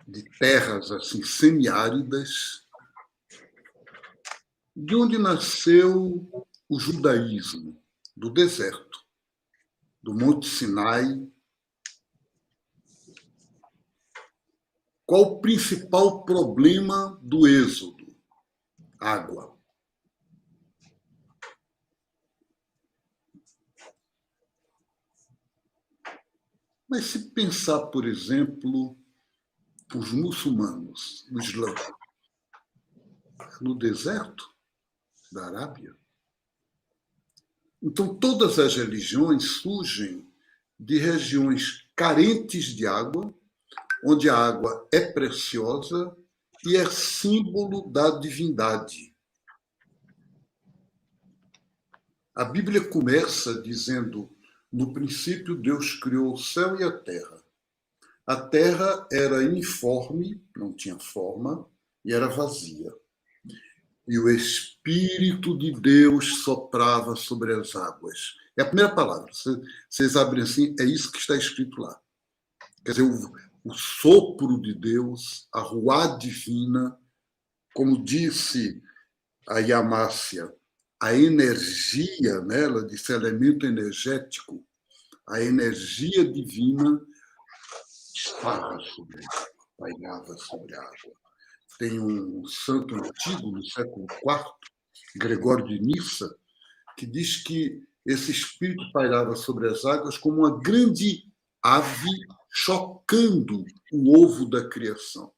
de terras assim, semiáridas. De onde nasceu o judaísmo? Do deserto, do Monte Sinai. Qual o principal problema do Êxodo? Água. Mas se pensar, por exemplo, os muçulmanos, o Islã, no deserto da Arábia. Então, todas as religiões surgem de regiões carentes de água, onde a água é preciosa e é símbolo da divindade. A Bíblia começa dizendo: no princípio Deus criou o céu e a terra. A terra era informe, não tinha forma, e era vazia. E o Espírito de Deus soprava sobre as águas. É a primeira palavra. Vocês abrem assim, é isso que está escrito lá. Quer dizer, o sopro de Deus, a ruá divina, como disse a Yamácia, a energia, né? Ela disse elemento energético, a energia divina estava sobre a água, pairava sobre a água. tem um santo antigo, no século IV, Gregório de Nissa, que diz que esse espírito pairava sobre as águas como uma grande ave chocando o ovo da criação.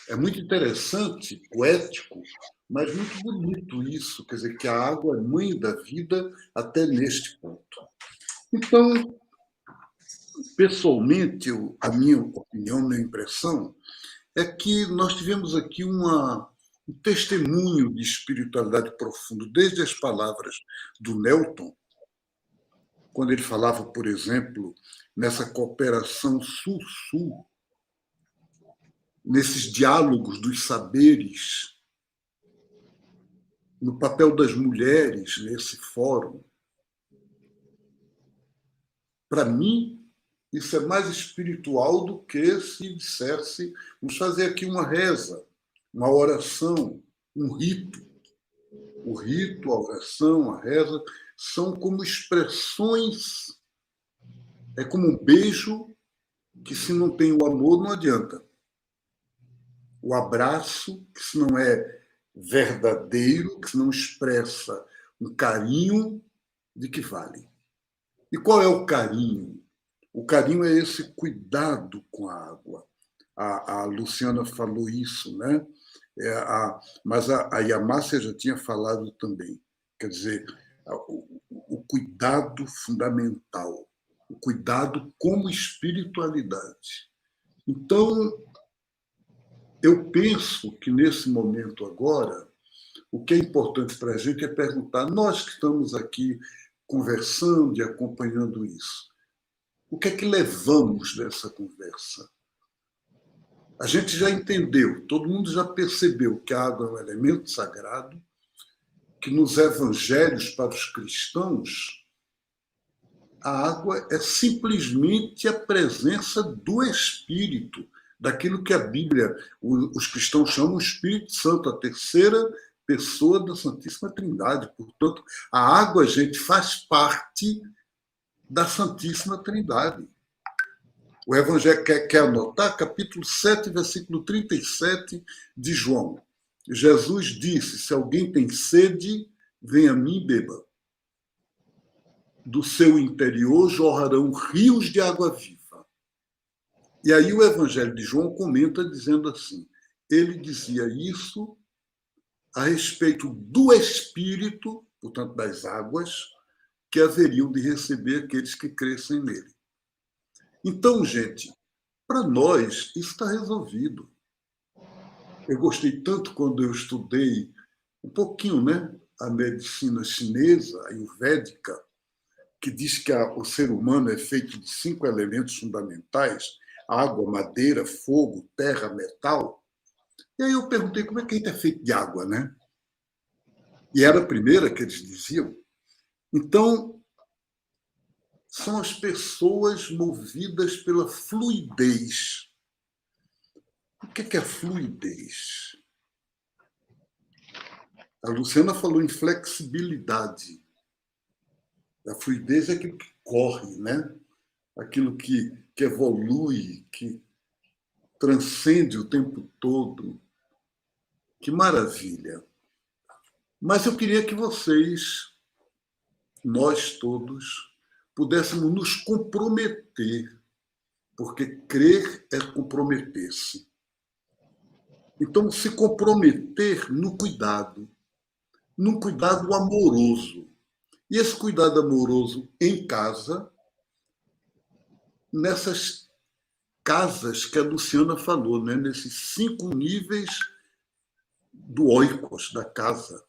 É muito interessante, poético, mas muito bonito isso, quer dizer, que a água é mãe da vida até neste ponto. Então, pessoalmente, a minha opinião, minha impressão, é que nós tivemos aqui um testemunho de espiritualidade profundo, desde as palavras do Nelton, quando ele falava, por exemplo, nessa cooperação sul-sul, nesses diálogos dos saberes, no papel das mulheres nesse fórum. Para mim, isso é mais espiritual do que se dissesse, vamos fazer aqui uma reza, uma oração, um rito. O rito, a oração, a reza, são como expressões, é como um beijo que, se não tem o amor, não adianta. O abraço, que se não é verdadeiro, que se não expressa um carinho, de que vale? E qual é o carinho? O carinho é esse cuidado com a água. A Luciana falou isso, né? Mas a Yamácia já tinha falado também. Quer dizer, o cuidado fundamental, o cuidado como espiritualidade. Então, eu penso que, nesse momento agora, o que é importante para a gente é perguntar, nós que estamos aqui conversando e acompanhando isso, o que é que levamos dessa conversa? A gente já entendeu, todo mundo já percebeu que a água é um elemento sagrado, que nos evangelhos para os cristãos, a água é simplesmente a presença do Espírito, daquilo que a Bíblia, os cristãos chamam o Espírito Santo, a terceira pessoa da Santíssima Trindade. Portanto, a água, gente, faz parte da Santíssima Trindade. O Evangelho quer anotar, capítulo 7, versículo 37 de João. Jesus disse, se alguém tem sede, venha a mim e beba. Do seu interior jorrarão rios de água viva. E aí o Evangelho de João comenta dizendo assim, ele dizia isso a respeito do Espírito, portanto das águas, que haveriam de receber aqueles que crescem nele. Então, gente, para nós isso está resolvido. Eu gostei tanto quando eu estudei um pouquinho, né, a medicina chinesa, a ayurvédica, que diz que o ser humano é feito de 5 elementos fundamentais, água, madeira, fogo, terra, metal. E aí eu perguntei como é que a gente é feito de água, né? E era a primeira que eles diziam. Então, são as pessoas movidas pela fluidez. O que é fluidez? A Luciana falou em flexibilidade. A fluidez é aquilo que corre, né? Aquilo que evolui, que transcende o tempo todo. Que maravilha! Mas eu queria que vocês, nós todos, pudéssemos nos comprometer, porque crer é comprometer-se. Então, se comprometer no cuidado, num cuidado amoroso. E esse cuidado amoroso em casa, nessas casas que a Luciana falou, né? Nesses 5 níveis do oikos, da casa.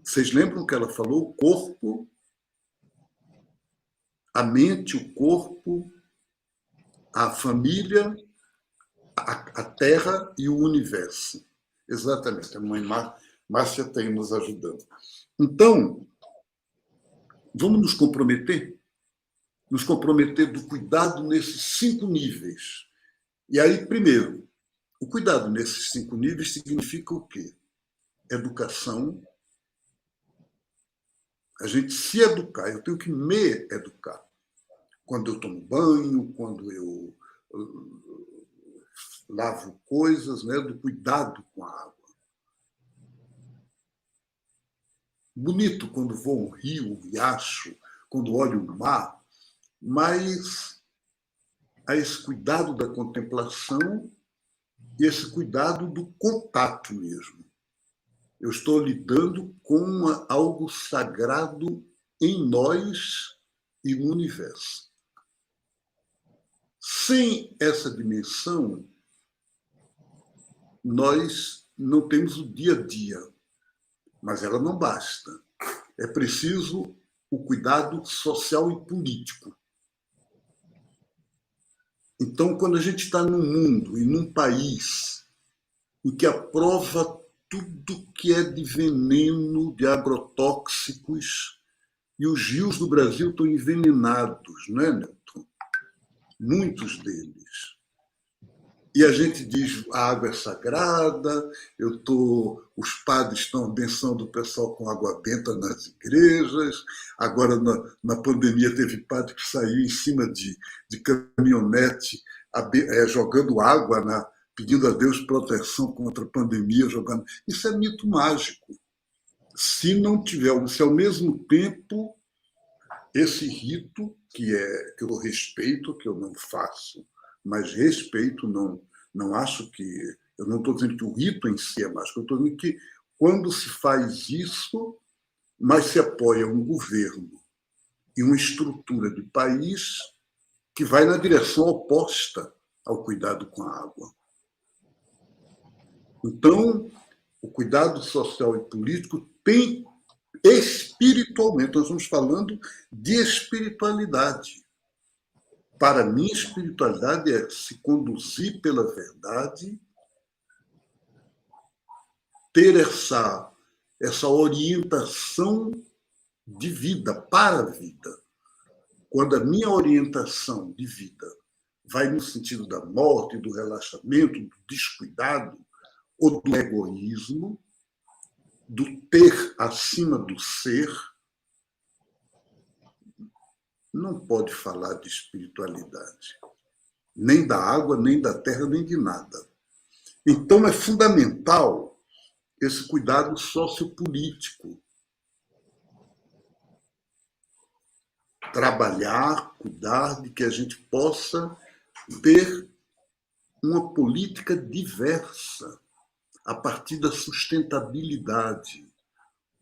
Vocês lembram que ela falou? O corpo, a mente, o corpo, a família, a terra e o universo. Exatamente, a mãe Márcia está aí nos ajudando. Então, vamos nos comprometer? Nos comprometer do cuidado nesses 5 níveis. E aí, primeiro, o cuidado nesses 5 níveis significa o quê? Educação. A gente se educar, eu tenho que me educar. Quando eu tomo banho, quando eu lavo coisas, né, do cuidado com a água. Bonito quando vou a um rio, um riacho, quando olho o mar, mas há esse cuidado da contemplação e esse cuidado do contato mesmo. Eu estou lidando com algo sagrado em nós e no universo. Sem essa dimensão, nós não temos o dia a dia, mas ela não basta. É preciso o cuidado social e político. Então, quando a gente está num mundo e num país em que aprova tudo que é de veneno, de agrotóxicos, e os rios do Brasil estão envenenados, não é, Nelton? Muitos deles. E a gente diz a água é sagrada, os padres estão abençoando o pessoal com água benta nas igrejas. Agora, na pandemia, teve padre que saiu em cima de caminhonete jogando água, pedindo a Deus proteção contra a pandemia, jogando. Isso é mito mágico. Se não tiver, se ao mesmo tempo esse rito, que eu respeito, que eu não faço, mas respeito, não acho que... Eu não estou dizendo que o rito em si é mágico, eu estou dizendo que quando se faz isso, mas se apoia um governo e uma estrutura de país que vai na direção oposta ao cuidado com a água. Então, o cuidado social e político tem espiritualmente, nós estamos falando de espiritualidade. Para mim, espiritualidade é se conduzir pela verdade, ter essa orientação de vida, para a vida. Quando a minha orientação de vida vai no sentido da morte, do relaxamento, do descuidado ou do egoísmo, do ter acima do ser, não pode falar de espiritualidade, nem da água, nem da terra, nem de nada. Então, é fundamental esse cuidado sociopolítico. Trabalhar, cuidar de que a gente possa ter uma política diversa a partir da sustentabilidade.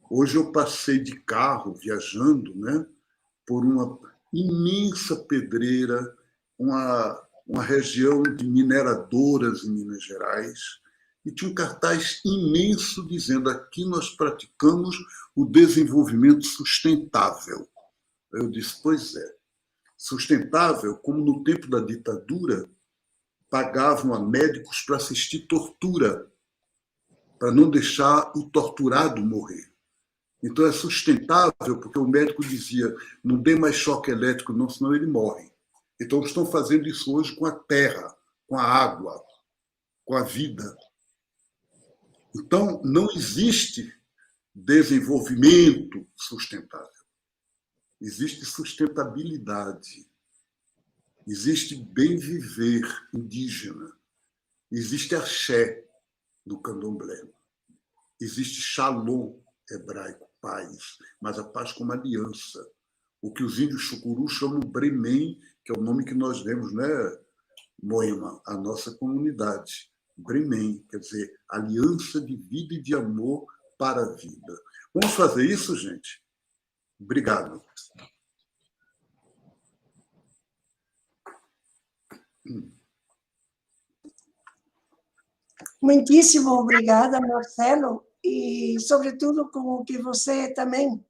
Hoje eu passei de carro, viajando, né, por uma imensa pedreira, uma região de mineradoras em Minas Gerais, e tinha um cartaz imenso dizendo: aqui nós praticamos o desenvolvimento sustentável. Eu disse: pois é, sustentável, como no tempo da ditadura, pagavam a médicos para assistir tortura, para não deixar o torturado morrer. Então, é sustentável, porque o médico dizia: não dê mais choque elétrico, não, senão ele morre. Então, estão fazendo isso hoje com a terra, com a água, com a vida. Então, não existe desenvolvimento sustentável. Existe sustentabilidade. Existe bem-viver indígena. Existe axé no candomblé. Existe shalom hebraico, paz, mas a paz como aliança. O que os índios chucuru chamam Bremen, que é o nome que nós demos, né, Moema, a nossa comunidade. Bremen, quer dizer, aliança de vida e de amor para a vida. Vamos fazer isso, gente? Obrigado. Muitíssimo obrigada, Marcelo, e, sobretudo, com o que você também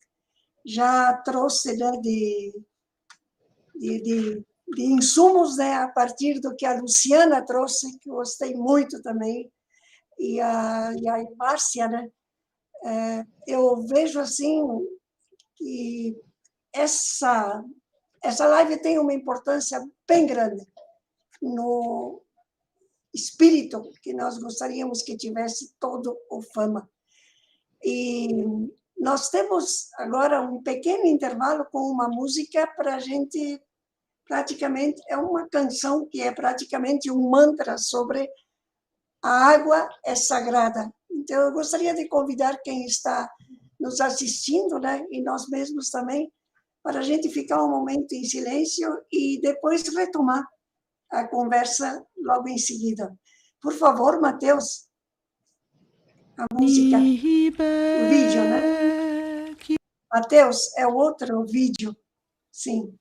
já trouxe, né, de insumos, né, a partir do que a Luciana trouxe, que eu gostei muito também, e a Márcia, né? Eu vejo assim que essa live tem uma importância bem grande no espírito que nós gostaríamos que tivesse todo o Fama. E nós temos agora um pequeno intervalo com uma música para a gente, praticamente, é uma canção que é praticamente um mantra sobre A água é sagrada. Então, eu gostaria de convidar quem está nos assistindo, né, e nós mesmos também, para a gente ficar um momento em silêncio e depois retomar a conversa logo em seguida. Por favor, Mateus, a música, o vídeo, né? Mateus, é o outro vídeo. Sim.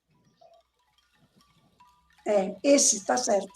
É, esse, tá certo.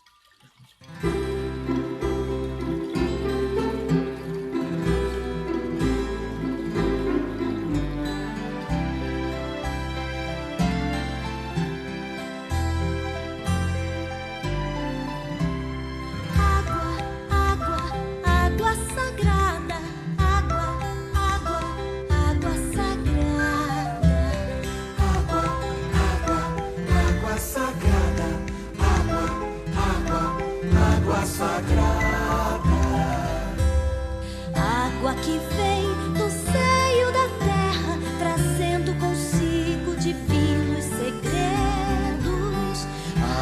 Água que vem do seio da terra, trazendo consigo divinos segredos.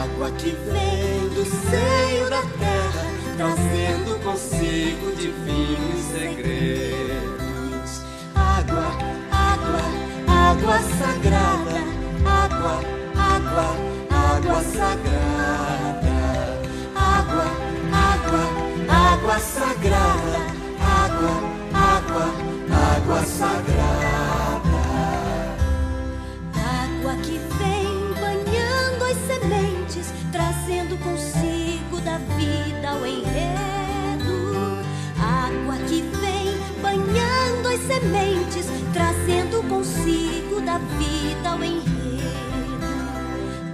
Água que vem do seio da terra, trazendo consigo divinos segredos. Água, água, água sagrada. Água, água, água sagrada. Água, água, água sagrada. Água, água, água sagrada. Água que vem banhando as sementes, trazendo consigo da vida o enredo. Água que vem banhando as sementes, trazendo consigo da vida o enredo.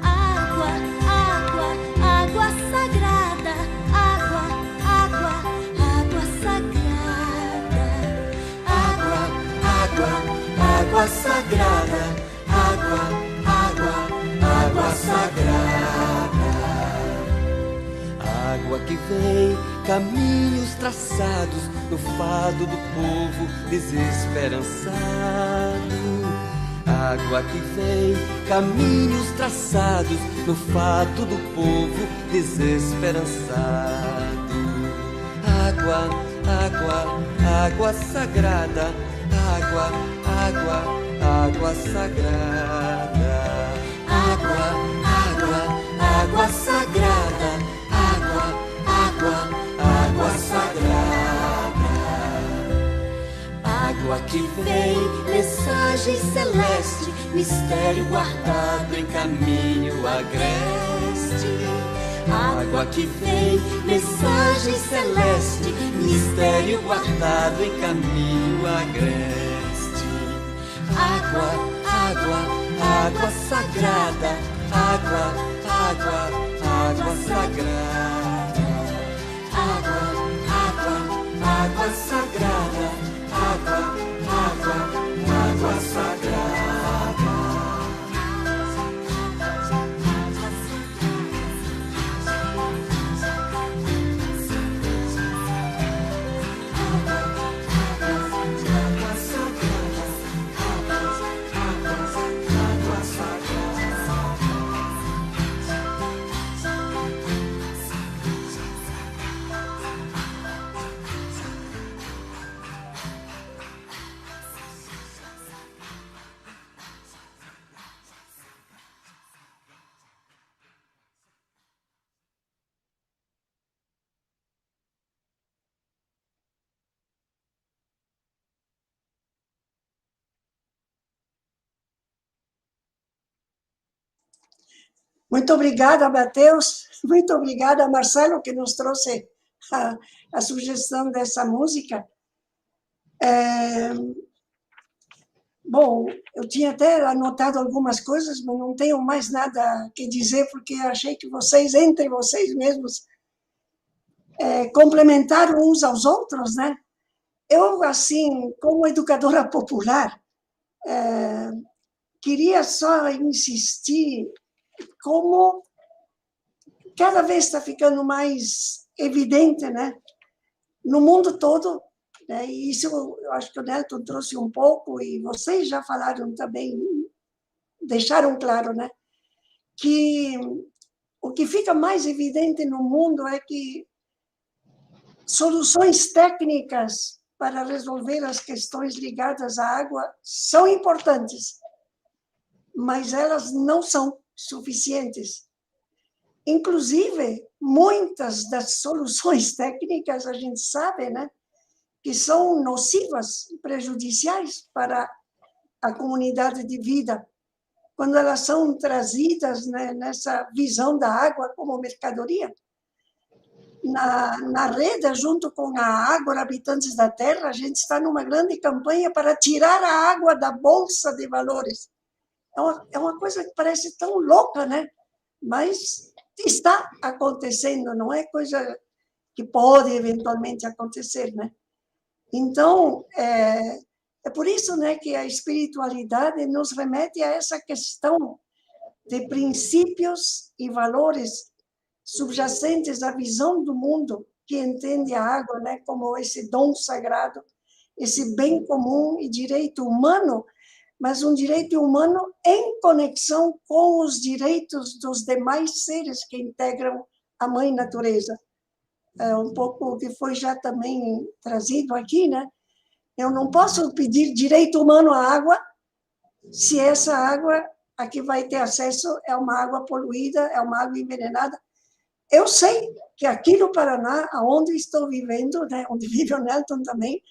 Água, água, água sagrada. Água, água, água sagrada. Água sagrada, água, água, água sagrada. Água que vem, caminhos traçados no fado do povo desesperançado. Água que vem, caminhos traçados no fado do povo desesperançado. Água, água, água sagrada. Água, água, água sagrada. Água, água, água sagrada. Água, água, água sagrada. Água que vem, mensagem celeste, mistério guardado em caminho agreste. Água que vem, mensagem celeste, mistério guardado em caminho agreste. Água, água, água sagrada. Água, água, água sagrada. Água, água, água sagrada. Água, água, água sagrada. Muito obrigada, Mateus. Muito obrigada, Marcelo, que nos trouxe a sugestão dessa música. Bom, eu tinha até anotado algumas coisas, mas não tenho mais nada que dizer, porque achei que vocês, entre vocês mesmos, complementaram uns aos outros, né? Eu, assim, como educadora popular, queria só insistir como cada vez está ficando mais evidente, né? No mundo todo, né? E isso eu acho que o Nelton trouxe um pouco, e vocês já falaram também, deixaram claro, né? Que o que fica mais evidente no mundo é que soluções técnicas para resolver as questões ligadas à água são importantes, mas elas não são suficientes. Inclusive, muitas das soluções técnicas, a gente sabe, né, que são nocivas, prejudiciais para a comunidade de vida, quando elas são trazidas, né, nessa visão da água como mercadoria. Na rede, junto com a Ágora Habitantes da Terra, a gente está numa grande campanha para tirar a água da Bolsa de Valores. É uma coisa que parece tão louca, né? Mas está acontecendo, não é coisa que pode eventualmente acontecer, né? Então, é por isso, né, que a espiritualidade nos remete a essa questão de princípios e valores subjacentes à visão do mundo que entende a água, né, como esse dom sagrado, esse bem comum e direito humano, mas um direito humano em conexão com os direitos dos demais seres que integram a Mãe Natureza. É um pouco o que foi já também trazido aqui, né? Eu não posso pedir direito humano à água se essa água a que vai ter acesso é uma água poluída, é uma água envenenada. Eu sei que aqui no Paraná, onde estou vivendo, né, onde vive o Nelton também,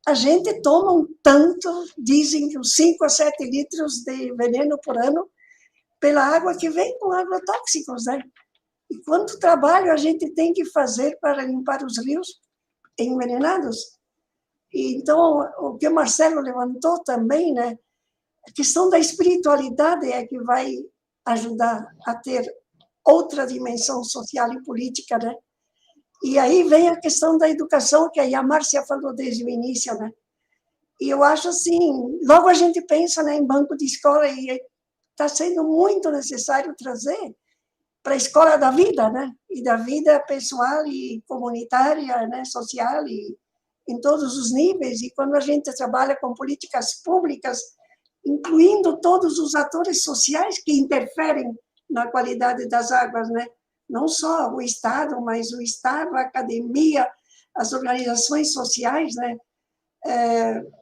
a gente toma um tanto, dizem que uns 5 a 7 litros de veneno por ano, pela água que vem com agrotóxicos, né? E quanto trabalho a gente tem que fazer para limpar os rios envenenados? E então, o que o Marcelo levantou também, né? A questão da espiritualidade é que vai ajudar a ter outra dimensão social e política, né? E aí vem a questão da educação, que aí a Márcia falou desde o início, né? E eu acho assim, logo a gente pensa, né, em banco de escola, e está sendo muito necessário trazer para a escola da vida, né? E da vida pessoal e comunitária, né, social, e em todos os níveis. E quando a gente trabalha com políticas públicas, incluindo todos os atores sociais que interferem na qualidade das águas, né? Não só o Estado, mas o Estado, a academia, as organizações sociais, né?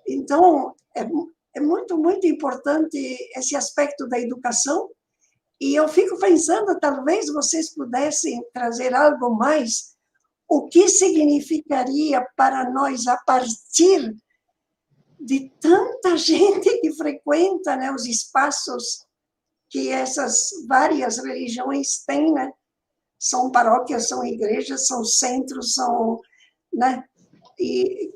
Então, é muito, muito importante esse aspecto da educação, e eu fico pensando, talvez vocês pudessem trazer algo mais, o que significaria para nós, a partir de tanta gente que frequenta, né, os espaços que essas várias religiões têm, né? São paróquias, são igrejas, são centros, são, né? E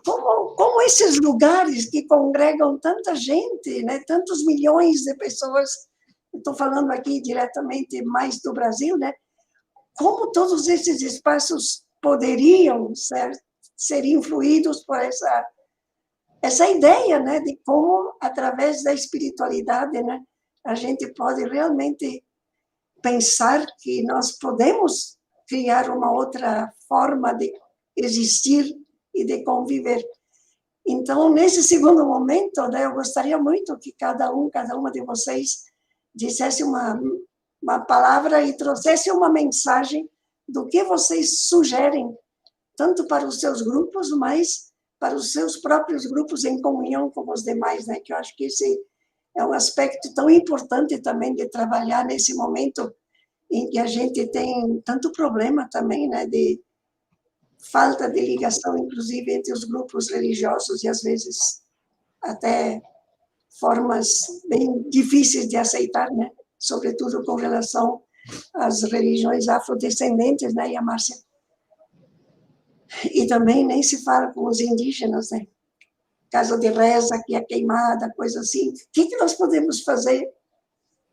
como esses lugares que congregam tanta gente, né? Tantos milhões de pessoas, estou falando aqui diretamente mais do Brasil, né? Como todos esses espaços poderiam ser influídos por essa ideia, né? De como, através da espiritualidade, né? A gente pode realmente pensar que nós podemos criar uma outra forma de existir e de conviver. Então, nesse segundo momento, né, eu gostaria muito que cada uma de vocês dissesse uma palavra e trouxesse uma mensagem do que vocês sugerem, tanto para os seus grupos, mas para os seus próprios grupos em comunhão com os demais, né? Que eu acho que esse é um aspecto tão importante também de trabalhar nesse momento em que a gente tem tanto problema também, né, de falta de ligação, inclusive, entre os grupos religiosos, e às vezes até formas bem difíceis de aceitar, né, sobretudo com relação às religiões afrodescendentes, né, e a Márcia. E também nem se fala com os indígenas, né, casa de reza que é queimada, coisa assim. O que nós podemos fazer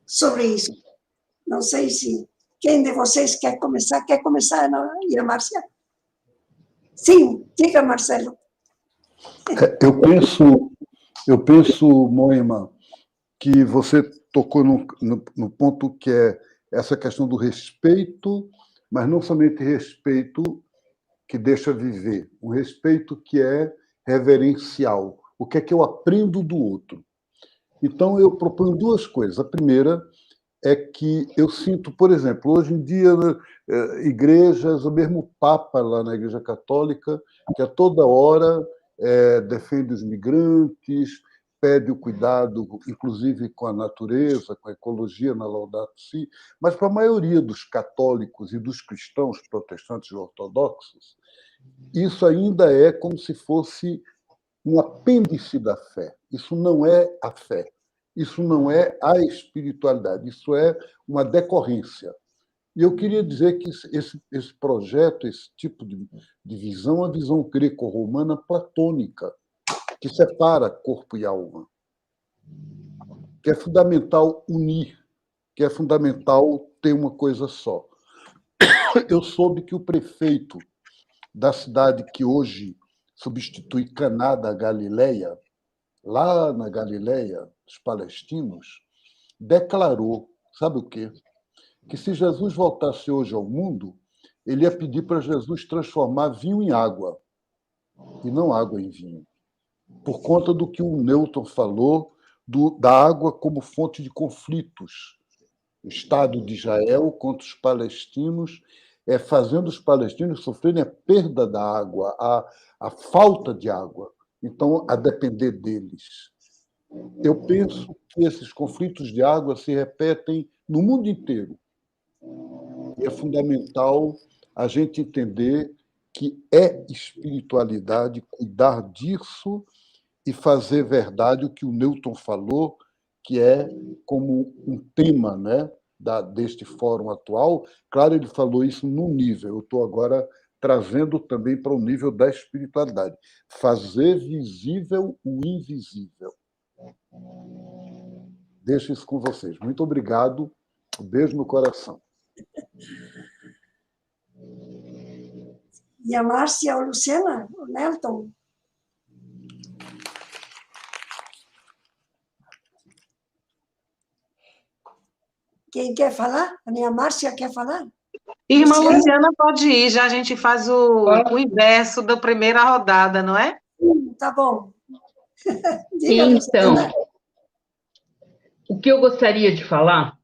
sobre isso? Não sei se quem de vocês quer começar, e a Márcia? Sim, diga, Marcelo. Eu penso, Moema, que você tocou no ponto que é essa questão do respeito, mas não somente respeito que deixa viver, um respeito que é reverencial. O que é que eu aprendo do outro? Então, eu proponho duas coisas. A primeira é que eu sinto, por exemplo, hoje em dia, igrejas, o mesmo Papa lá na Igreja Católica, que a toda hora defende os migrantes, pede o cuidado, inclusive com a natureza, com a ecologia na Laudato Si, mas para a maioria dos católicos e dos cristãos protestantes e ortodoxos, isso ainda é como se fosse um apêndice da fé. Isso não é a fé. Isso não é a espiritualidade. Isso é uma decorrência. E eu queria dizer que esse projeto, esse tipo de visão, é uma visão greco-romana platônica, que separa corpo e alma, que é fundamental unir, que é fundamental ter uma coisa só. Eu soube que o prefeito da cidade que hoje substitui Caná da Galileia, lá na Galileia, os palestinos, declarou, sabe o quê? Que se Jesus voltasse hoje ao mundo, ele ia pedir para Jesus transformar vinho em água, e não água em vinho, por conta do que o Newton falou da água como fonte de conflitos. O Estado de Israel contra os palestinos, fazendo os palestinos sofrerem a perda da água, a falta de água. Então, a depender deles. Eu penso que esses conflitos de água se repetem no mundo inteiro. E é fundamental a gente entender que é espiritualidade cuidar disso e fazer verdade o que o Newton falou, que é como um tema, né, deste fórum atual. Claro, ele falou isso num nível, eu estou agora trazendo também para o nível da espiritualidade. Fazer visível o invisível. Deixo isso com vocês. Muito obrigado. Um beijo no coração. E a Márcia ou a Luciana? O Nelton? Quem quer falar? A minha Márcia quer falar? Irmã Luciana pode ir, já a gente faz o inverso da primeira rodada, não é? Tá bom. Diga, então, o que eu gostaria de falar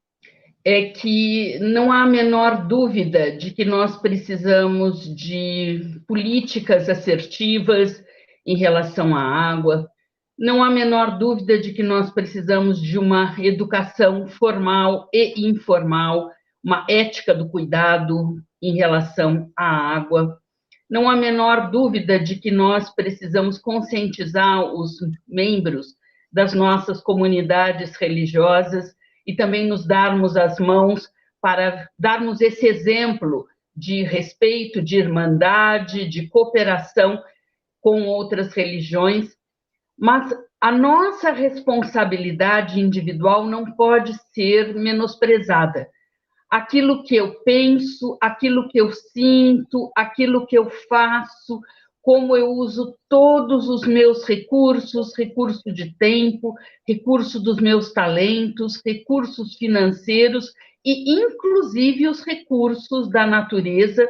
é que não há a menor dúvida de que nós precisamos de políticas assertivas em relação à água, não há a menor dúvida de que nós precisamos de uma educação formal e informal, uma ética do cuidado em relação à água. Não há a menor dúvida de que nós precisamos conscientizar os membros das nossas comunidades religiosas e também nos darmos as mãos para darmos esse exemplo de respeito, de irmandade, de cooperação com outras religiões. Mas a nossa responsabilidade individual não pode ser menosprezada. Aquilo que eu penso, aquilo que eu sinto, aquilo que eu faço, como eu uso todos os meus recursos, recurso de tempo, recurso dos meus talentos, recursos financeiros e, inclusive, os recursos da natureza,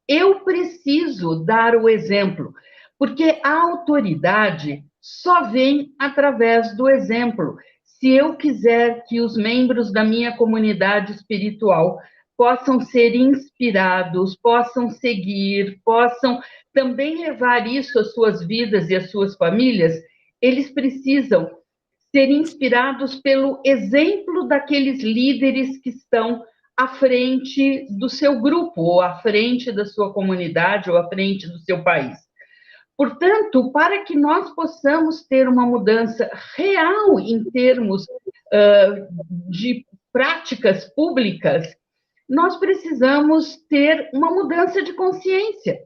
eu preciso dar o exemplo, porque a autoridade só vem através do exemplo. Se eu quiser que os membros da minha comunidade espiritual possam ser inspirados, possam seguir, possam também levar isso às suas vidas e às suas famílias, eles precisam ser inspirados pelo exemplo daqueles líderes que estão à frente do seu grupo, ou à frente da sua comunidade, ou à frente do seu país. Portanto, para que nós possamos ter uma mudança real em termos de práticas públicas, nós precisamos ter uma mudança de consciência.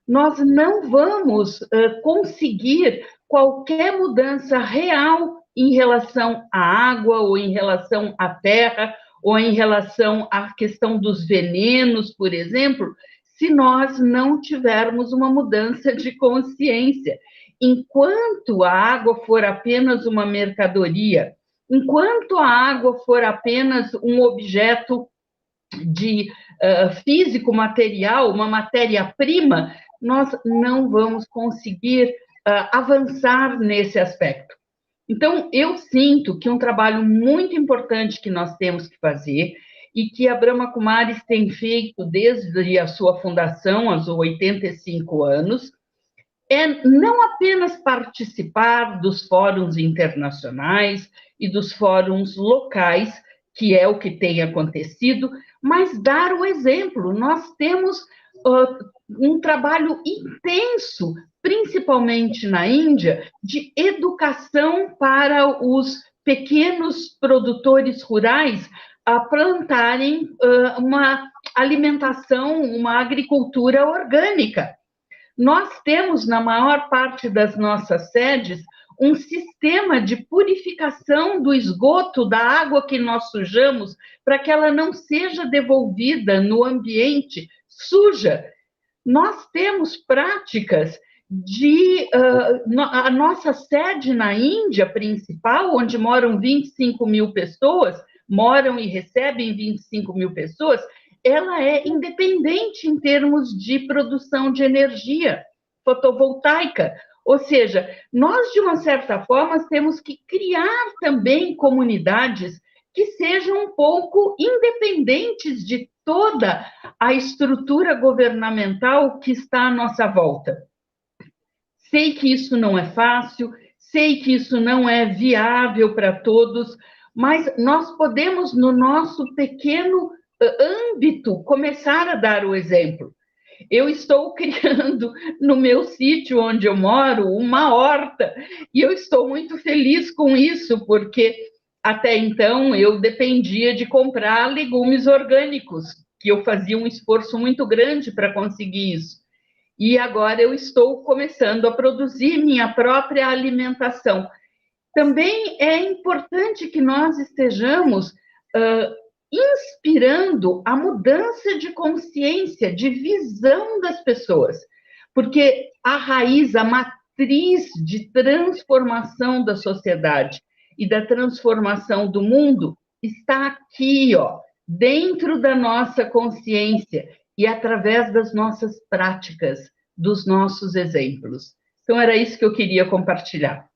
Nós não vamos conseguir qualquer mudança real em relação à água, ou em relação à terra, ou em relação à questão dos venenos, por exemplo, se nós não tivermos uma mudança de consciência. Enquanto a água for apenas uma mercadoria, enquanto a água for apenas um objeto de físico, material, uma matéria-prima, nós não vamos conseguir avançar nesse aspecto. Então, eu sinto que um trabalho muito importante que nós temos que fazer e que a Brahma Kumaris tem feito desde a sua fundação, aos 85 anos, é não apenas participar dos fóruns internacionais e dos fóruns locais, que é o que tem acontecido, mas dar o exemplo. Nós temos um trabalho intenso, principalmente na Índia, de educação para os pequenos produtores rurais a plantarem uma alimentação, uma agricultura orgânica. Nós temos, na maior parte das nossas sedes, um sistema de purificação do esgoto, da água que nós sujamos, para que ela não seja devolvida no ambiente suja. Nós temos práticas de... a nossa sede na Índia principal, onde moram 25 mil pessoas, moram e recebem 25 mil pessoas, ela é independente em termos de produção de energia fotovoltaica. Ou seja, nós, de uma certa forma, temos que criar também comunidades que sejam um pouco independentes de toda a estrutura governamental que está à nossa volta. Sei que isso não é fácil, sei que isso não é viável para todos, mas nós podemos, no nosso pequeno âmbito, começar a dar o exemplo. Eu estou criando no meu sítio onde eu moro uma horta e eu estou muito feliz com isso, porque até então eu dependia de comprar legumes orgânicos, que eu fazia um esforço muito grande para conseguir isso. E agora eu estou começando a produzir minha própria alimentação. Também é importante que nós estejamos inspirando a mudança de consciência, de visão das pessoas, porque a raiz, a matriz de transformação da sociedade e da transformação do mundo está aqui, ó, dentro da nossa consciência e através das nossas práticas, dos nossos exemplos. Então, era isso que eu queria compartilhar.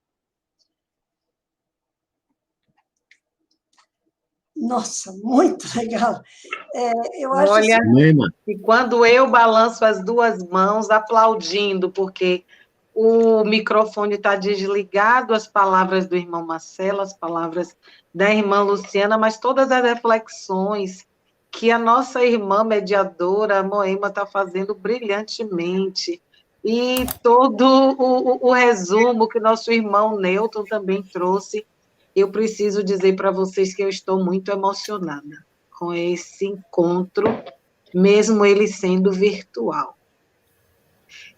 Nossa, muito legal. Eu acho Olha, Moema, e quando eu balanço as duas mãos aplaudindo, porque o microfone está desligado, as palavras do irmão Marcelo, as palavras da irmã Luciana, mas todas as reflexões que a nossa irmã mediadora, a Moema, está fazendo brilhantemente, e todo o resumo que nosso irmão Newton também trouxe, eu preciso dizer para vocês que eu estou muito emocionada com esse encontro, mesmo ele sendo virtual.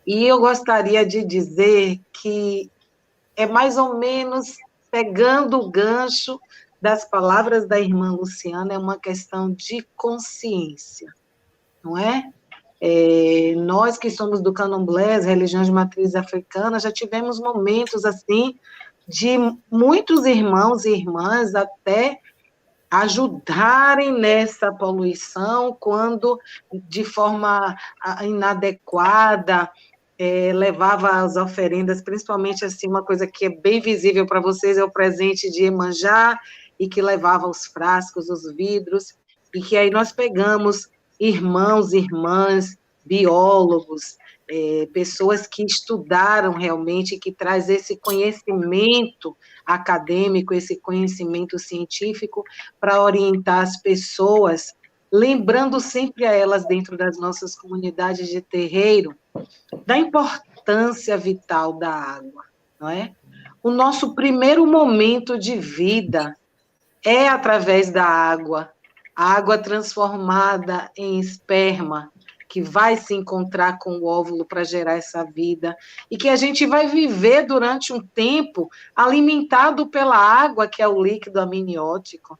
E eu gostaria de dizer que é mais ou menos pegando o gancho das palavras da irmã Luciana, é uma questão de consciência, não é? Nós que somos do Candomblé, religião de matriz africana, já tivemos momentos assim de muitos irmãos e irmãs até ajudarem nessa poluição quando, de forma inadequada, levava as oferendas, principalmente assim, uma coisa que é bem visível para vocês, é o presente de Iemanjá, e que levava os frascos, os vidros, e que aí nós pegamos irmãos, irmãs, biólogos, pessoas que estudaram realmente, que traz esse conhecimento acadêmico, esse conhecimento científico para orientar as pessoas, lembrando sempre a elas dentro das nossas comunidades de terreiro, da importância vital da água, não é? O nosso primeiro momento de vida é através da água, a água transformada em esperma, que vai se encontrar com o óvulo para gerar essa vida, e que a gente vai viver durante um tempo alimentado pela água, que é o líquido amniótico.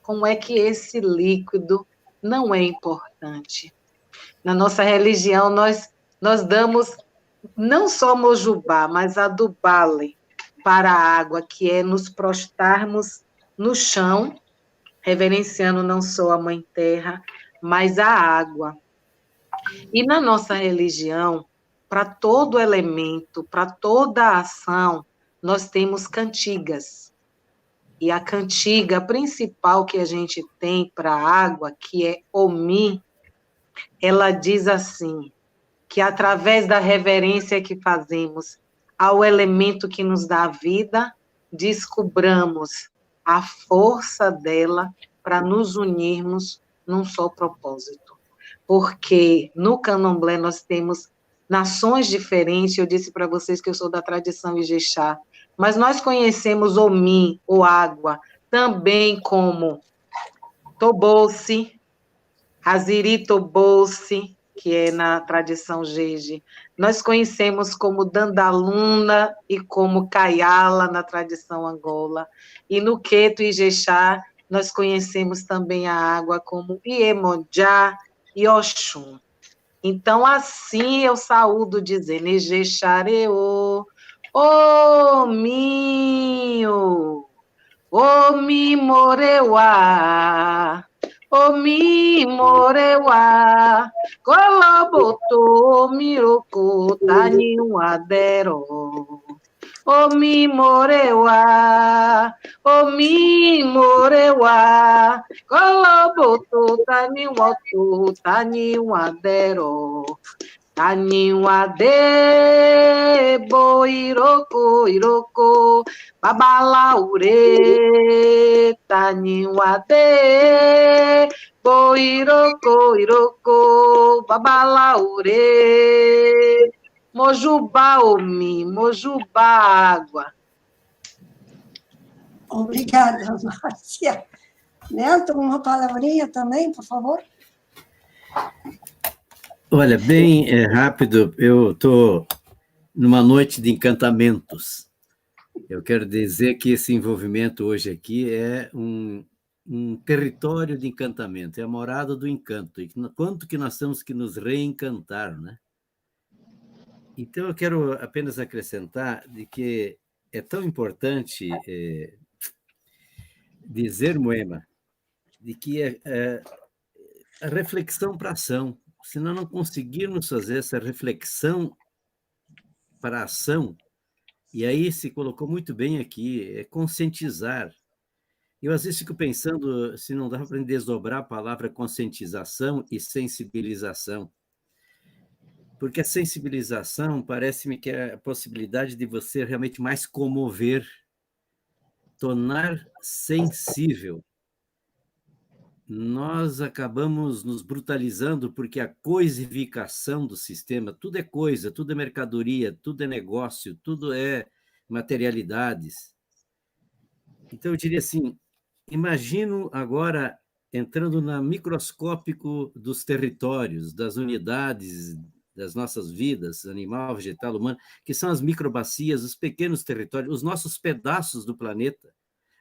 Como é que esse líquido não é importante? Na nossa religião, nós damos não só mojubá, mas adubale para a água, que é nos prostrarmos no chão, reverenciando não só a Mãe Terra, mas a água. E na nossa religião, para todo elemento, para toda ação, nós temos cantigas. E a cantiga principal que a gente tem para a água, que é Omi, ela diz assim, que através da reverência que fazemos ao elemento que nos dá a vida, descobramos a força dela para nos unirmos num só propósito. Porque no candomblé nós temos nações diferentes, eu disse para vocês que eu sou da tradição Ijexá, mas nós conhecemos Omi, ou água, também como Tobolse, Aziri Tobolse, que é na tradição Jeje. Nós conhecemos como Dandaluna e como Kayala na tradição Angola. E no Queto e Ijexá, nós conhecemos também a água como Iemonjá e Oxum. Então, assim eu saúdo dizendo, Ijexareô, ô minho, ô mi moreuá, Omi moreuá, colobotou, mirocô, taninho adero. Omi moreuá, colobotou, taninho adero. Taninho ade, boirocô, irocô, babalaure, taninho ade, boirocô, irocô, babalaure, mojubá, Omi, mojubá, água. Obrigada, Márcia. Nelton, uma palavrinha também, por favor. Olha, bem rápido, eu estou numa noite de encantamentos. Eu quero dizer que esse envolvimento hoje aqui é um território de encantamento, é a morada do encanto. E quanto que nós temos que nos reencantar, né? Então, eu quero apenas acrescentar de que é tão importante dizer, Moema, de que a reflexão para a ação. Se nós não conseguirmos fazer essa reflexão para a ação, e aí se colocou muito bem aqui, é conscientizar. Eu, às vezes, fico pensando se não dá para desdobrar a palavra conscientização e sensibilização. Porque a sensibilização parece-me que é a possibilidade de você realmente mais comover, tornar sensível. Nós acabamos nos brutalizando porque a coisificação do sistema, tudo é coisa, tudo é mercadoria, tudo é negócio, tudo é materialidades. Então, eu diria assim, imagino agora entrando no microscópico dos territórios, das unidades das nossas vidas, animal, vegetal, humano, que são as microbacias, os pequenos territórios, os nossos pedaços do planeta,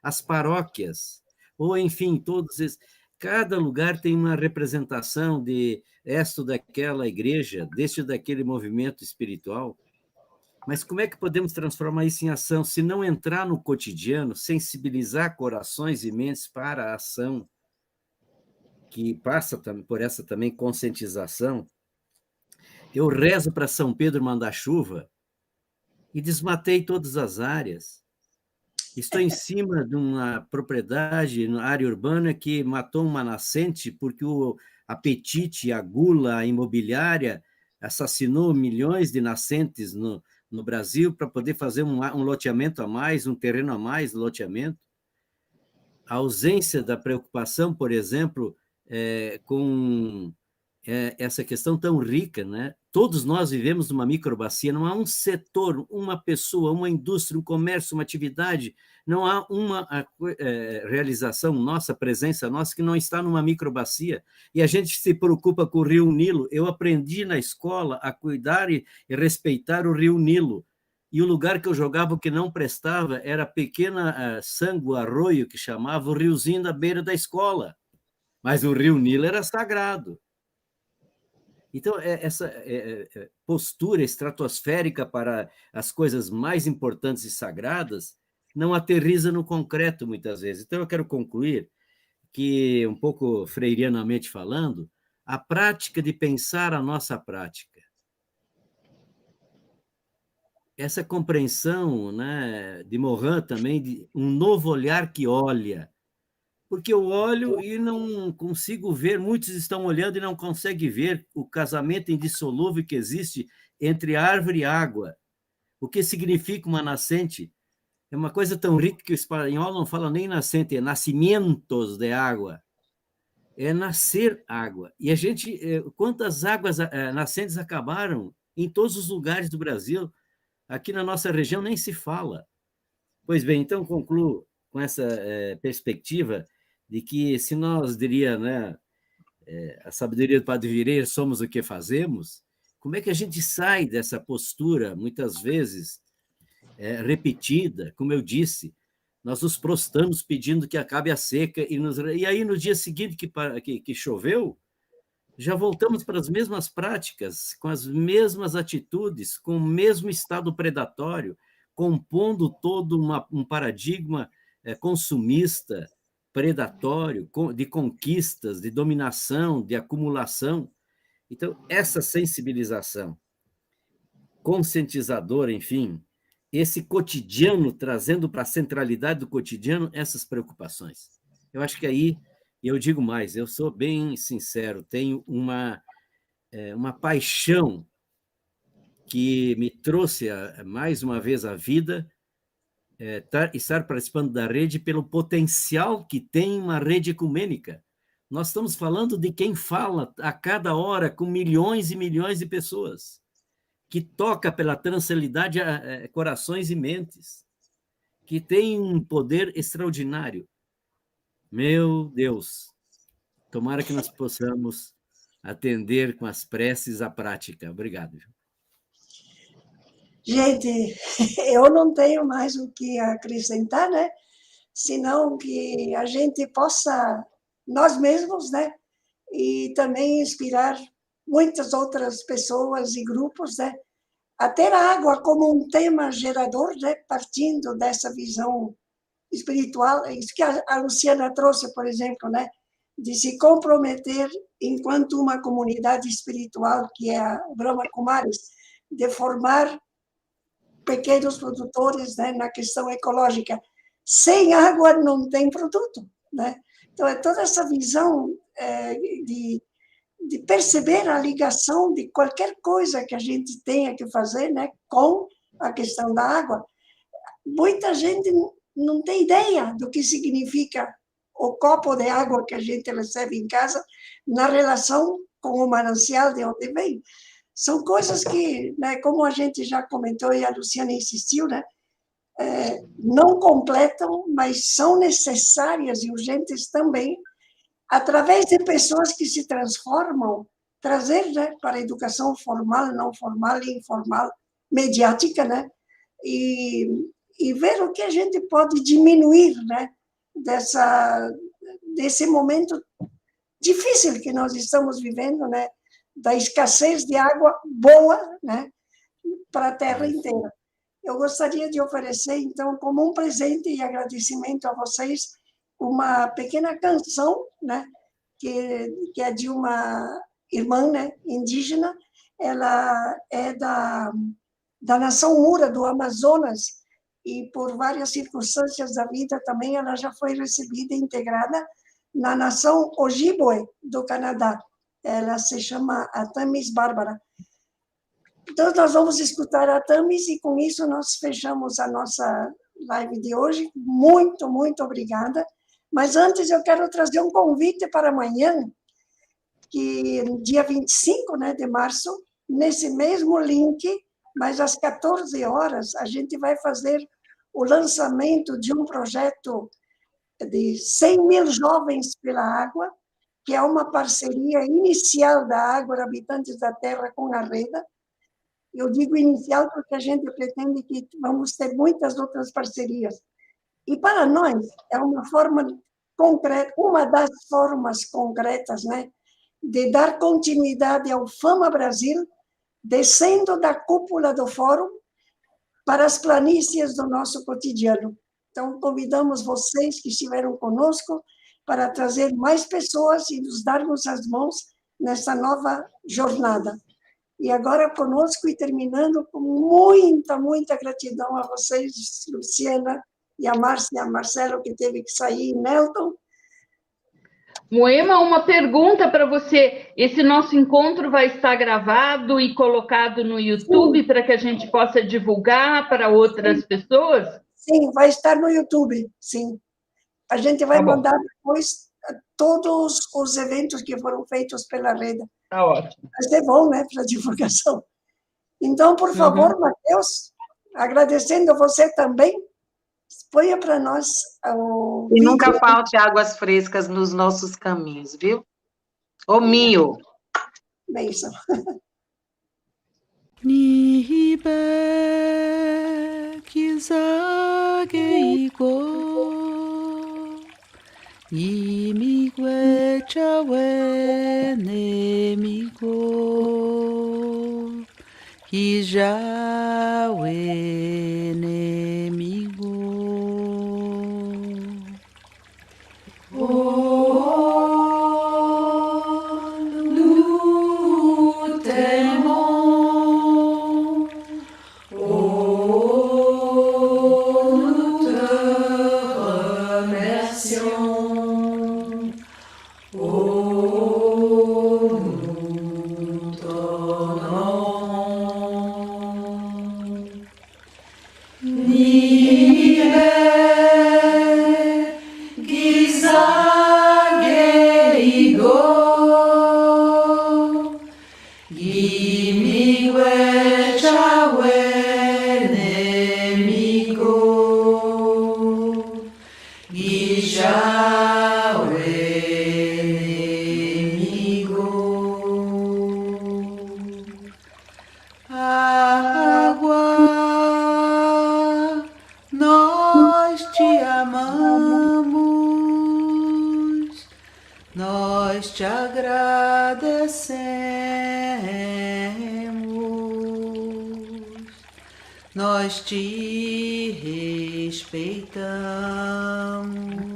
as paróquias, ou, enfim, todos esses... Cada lugar tem uma representação de esta daquela igreja, deste daquele movimento espiritual. Mas como é que podemos transformar isso em ação? Se não entrar no cotidiano, sensibilizar corações e mentes para a ação, que passa por essa também conscientização. Eu rezo para São Pedro mandar chuva e desmatei todas as áreas. Estou em cima de uma propriedade, na área urbana, que matou uma nascente porque o apetite, a gula imobiliária assassinou milhões de nascentes no Brasil para poder fazer um loteamento a mais, um terreno a mais, loteamento. A ausência da preocupação, por exemplo, com essa questão tão rica, né? Todos nós vivemos numa microbacia, não há um setor, uma pessoa, uma indústria, um comércio, uma atividade, não há uma realização nossa, presença nossa, que não está numa microbacia. E a gente se preocupa com o Rio Nilo. Eu aprendi na escola a cuidar e respeitar o Rio Nilo. E o lugar que eu jogava o que não prestava era a pequena sangue, arroio, que chamava o riozinho da beira da escola. Mas o Rio Nilo era sagrado. Então, essa postura estratosférica para as coisas mais importantes e sagradas não aterriza no concreto, muitas vezes. Então, eu quero concluir que, um pouco freirianamente falando, a prática de pensar a nossa prática. essa compreensão, né, de Morin também, de um novo olhar que olha. Porque eu olho e não consigo ver, muitos estão olhando e não conseguem ver o casamento indissolúvel que existe entre árvore e água. O que significa uma nascente? É uma coisa tão rica que o espanhol não fala nem nascente, é nascimentos de água. É nascer água. E a gente, quantas águas nascentes acabaram em todos os lugares do Brasil? Aqui na nossa região nem se fala. Pois bem, então concluo com essa perspectiva de que, se nós diria, né, a sabedoria do Padre Vireira, somos o que fazemos, como é que a gente sai dessa postura, muitas vezes, repetida? Como eu disse, nós nos prostramos pedindo que acabe a seca, e aí, no dia seguinte que choveu, já voltamos para as mesmas práticas, com as mesmas atitudes, com o mesmo estado predatório, compondo todo um paradigma consumista, predatório, de conquistas, de dominação, de acumulação. Então, essa sensibilização conscientizadora, enfim, esse cotidiano, trazendo para a centralidade do cotidiano essas preocupações. Eu acho que aí, e eu digo mais, eu sou bem sincero, tenho uma paixão que me trouxe mais uma vez à vida, estar participando da rede pelo potencial que tem uma rede ecumênica. Nós estamos falando de quem fala a cada hora com milhões e milhões de pessoas, que toca pela tranquilidade corações e mentes, que tem um poder extraordinário. Meu Deus, tomara que nós possamos atender com as preces à prática. Obrigado. Gente, eu não tenho mais o que acrescentar, né? Senão que a gente possa, nós mesmos, né? E também inspirar muitas outras pessoas e grupos, né? A ter a água como um tema gerador, né? Partindo dessa visão espiritual, isso que a Luciana trouxe, por exemplo, né? De se comprometer enquanto uma comunidade espiritual, que é a Brahma Kumaris, de formar pequenos produtores, né, na questão ecológica. Sem água não tem produto, né? Então, é toda essa visão de perceber a ligação de qualquer coisa que a gente tenha que fazer, né, com a questão da água. Muita gente não tem ideia do que significa o copo de água que a gente recebe em casa na relação com o manancial de onde vem. São coisas que, né, como a gente já comentou e a Luciana insistiu, né, não completam, mas são necessárias e urgentes também, através de pessoas que se transformam, trazer, né, para a educação formal, não formal e informal, mediática, né, e ver o que a gente pode diminuir, né, desse momento difícil que nós estamos vivendo, né, da escassez de água boa, né, para a terra inteira. Eu gostaria de oferecer, então, como um presente e agradecimento a vocês, uma pequena canção, né, que é de uma irmã, né, indígena. Ela é da nação Mura, do Amazonas, e por várias circunstâncias da vida também ela já foi recebida e integrada na nação Ojibwe, do Canadá. Ela se chama a Tamis Bárbara. Então, nós vamos escutar a Tamis e, com isso, nós fechamos a nossa live de hoje. Muito, muito obrigada. Mas, antes, eu quero trazer um convite para amanhã, que dia 25, né, de março, nesse mesmo link, mas às 14 horas, a gente vai fazer o lançamento de um projeto de 100 mil jovens pela água, que é uma parceria inicial da Ágora Habitantes da Terra com a Reda. Eu digo inicial porque a gente pretende que vamos ter muitas outras parcerias. E para nós é uma forma concreta, uma das formas concretas, né, de dar continuidade ao Fama Brasil, descendo da cúpula do fórum para as planícies do nosso cotidiano. Então, convidamos vocês que estiveram conosco para trazer mais pessoas e nos darmos as mãos nessa nova jornada. E agora conosco e terminando com muita, muita gratidão a vocês, Luciana, e a Márcia e a Marcelo, que teve que sair, e Nelton. Moema, uma pergunta para você. Esse nosso encontro vai estar gravado e colocado no YouTube para que a gente possa divulgar para outras pessoas? Sim, vai estar no YouTube, sim. A gente vai mandar depois todos os eventos que foram feitos pela rede. Tá ótimo. Vai ser bom, né, para divulgação. Então, por favor, Matheus, agradecendo você também, ponha para nós o E vídeo. nunca falte águas frescas nos nossos caminhos, viu? Ô, Mio. Beijo. Nihibe kizageigo Imigwe chawe nemigo Hijawe nemigo Nós te agradecemos, nós te respeitamos.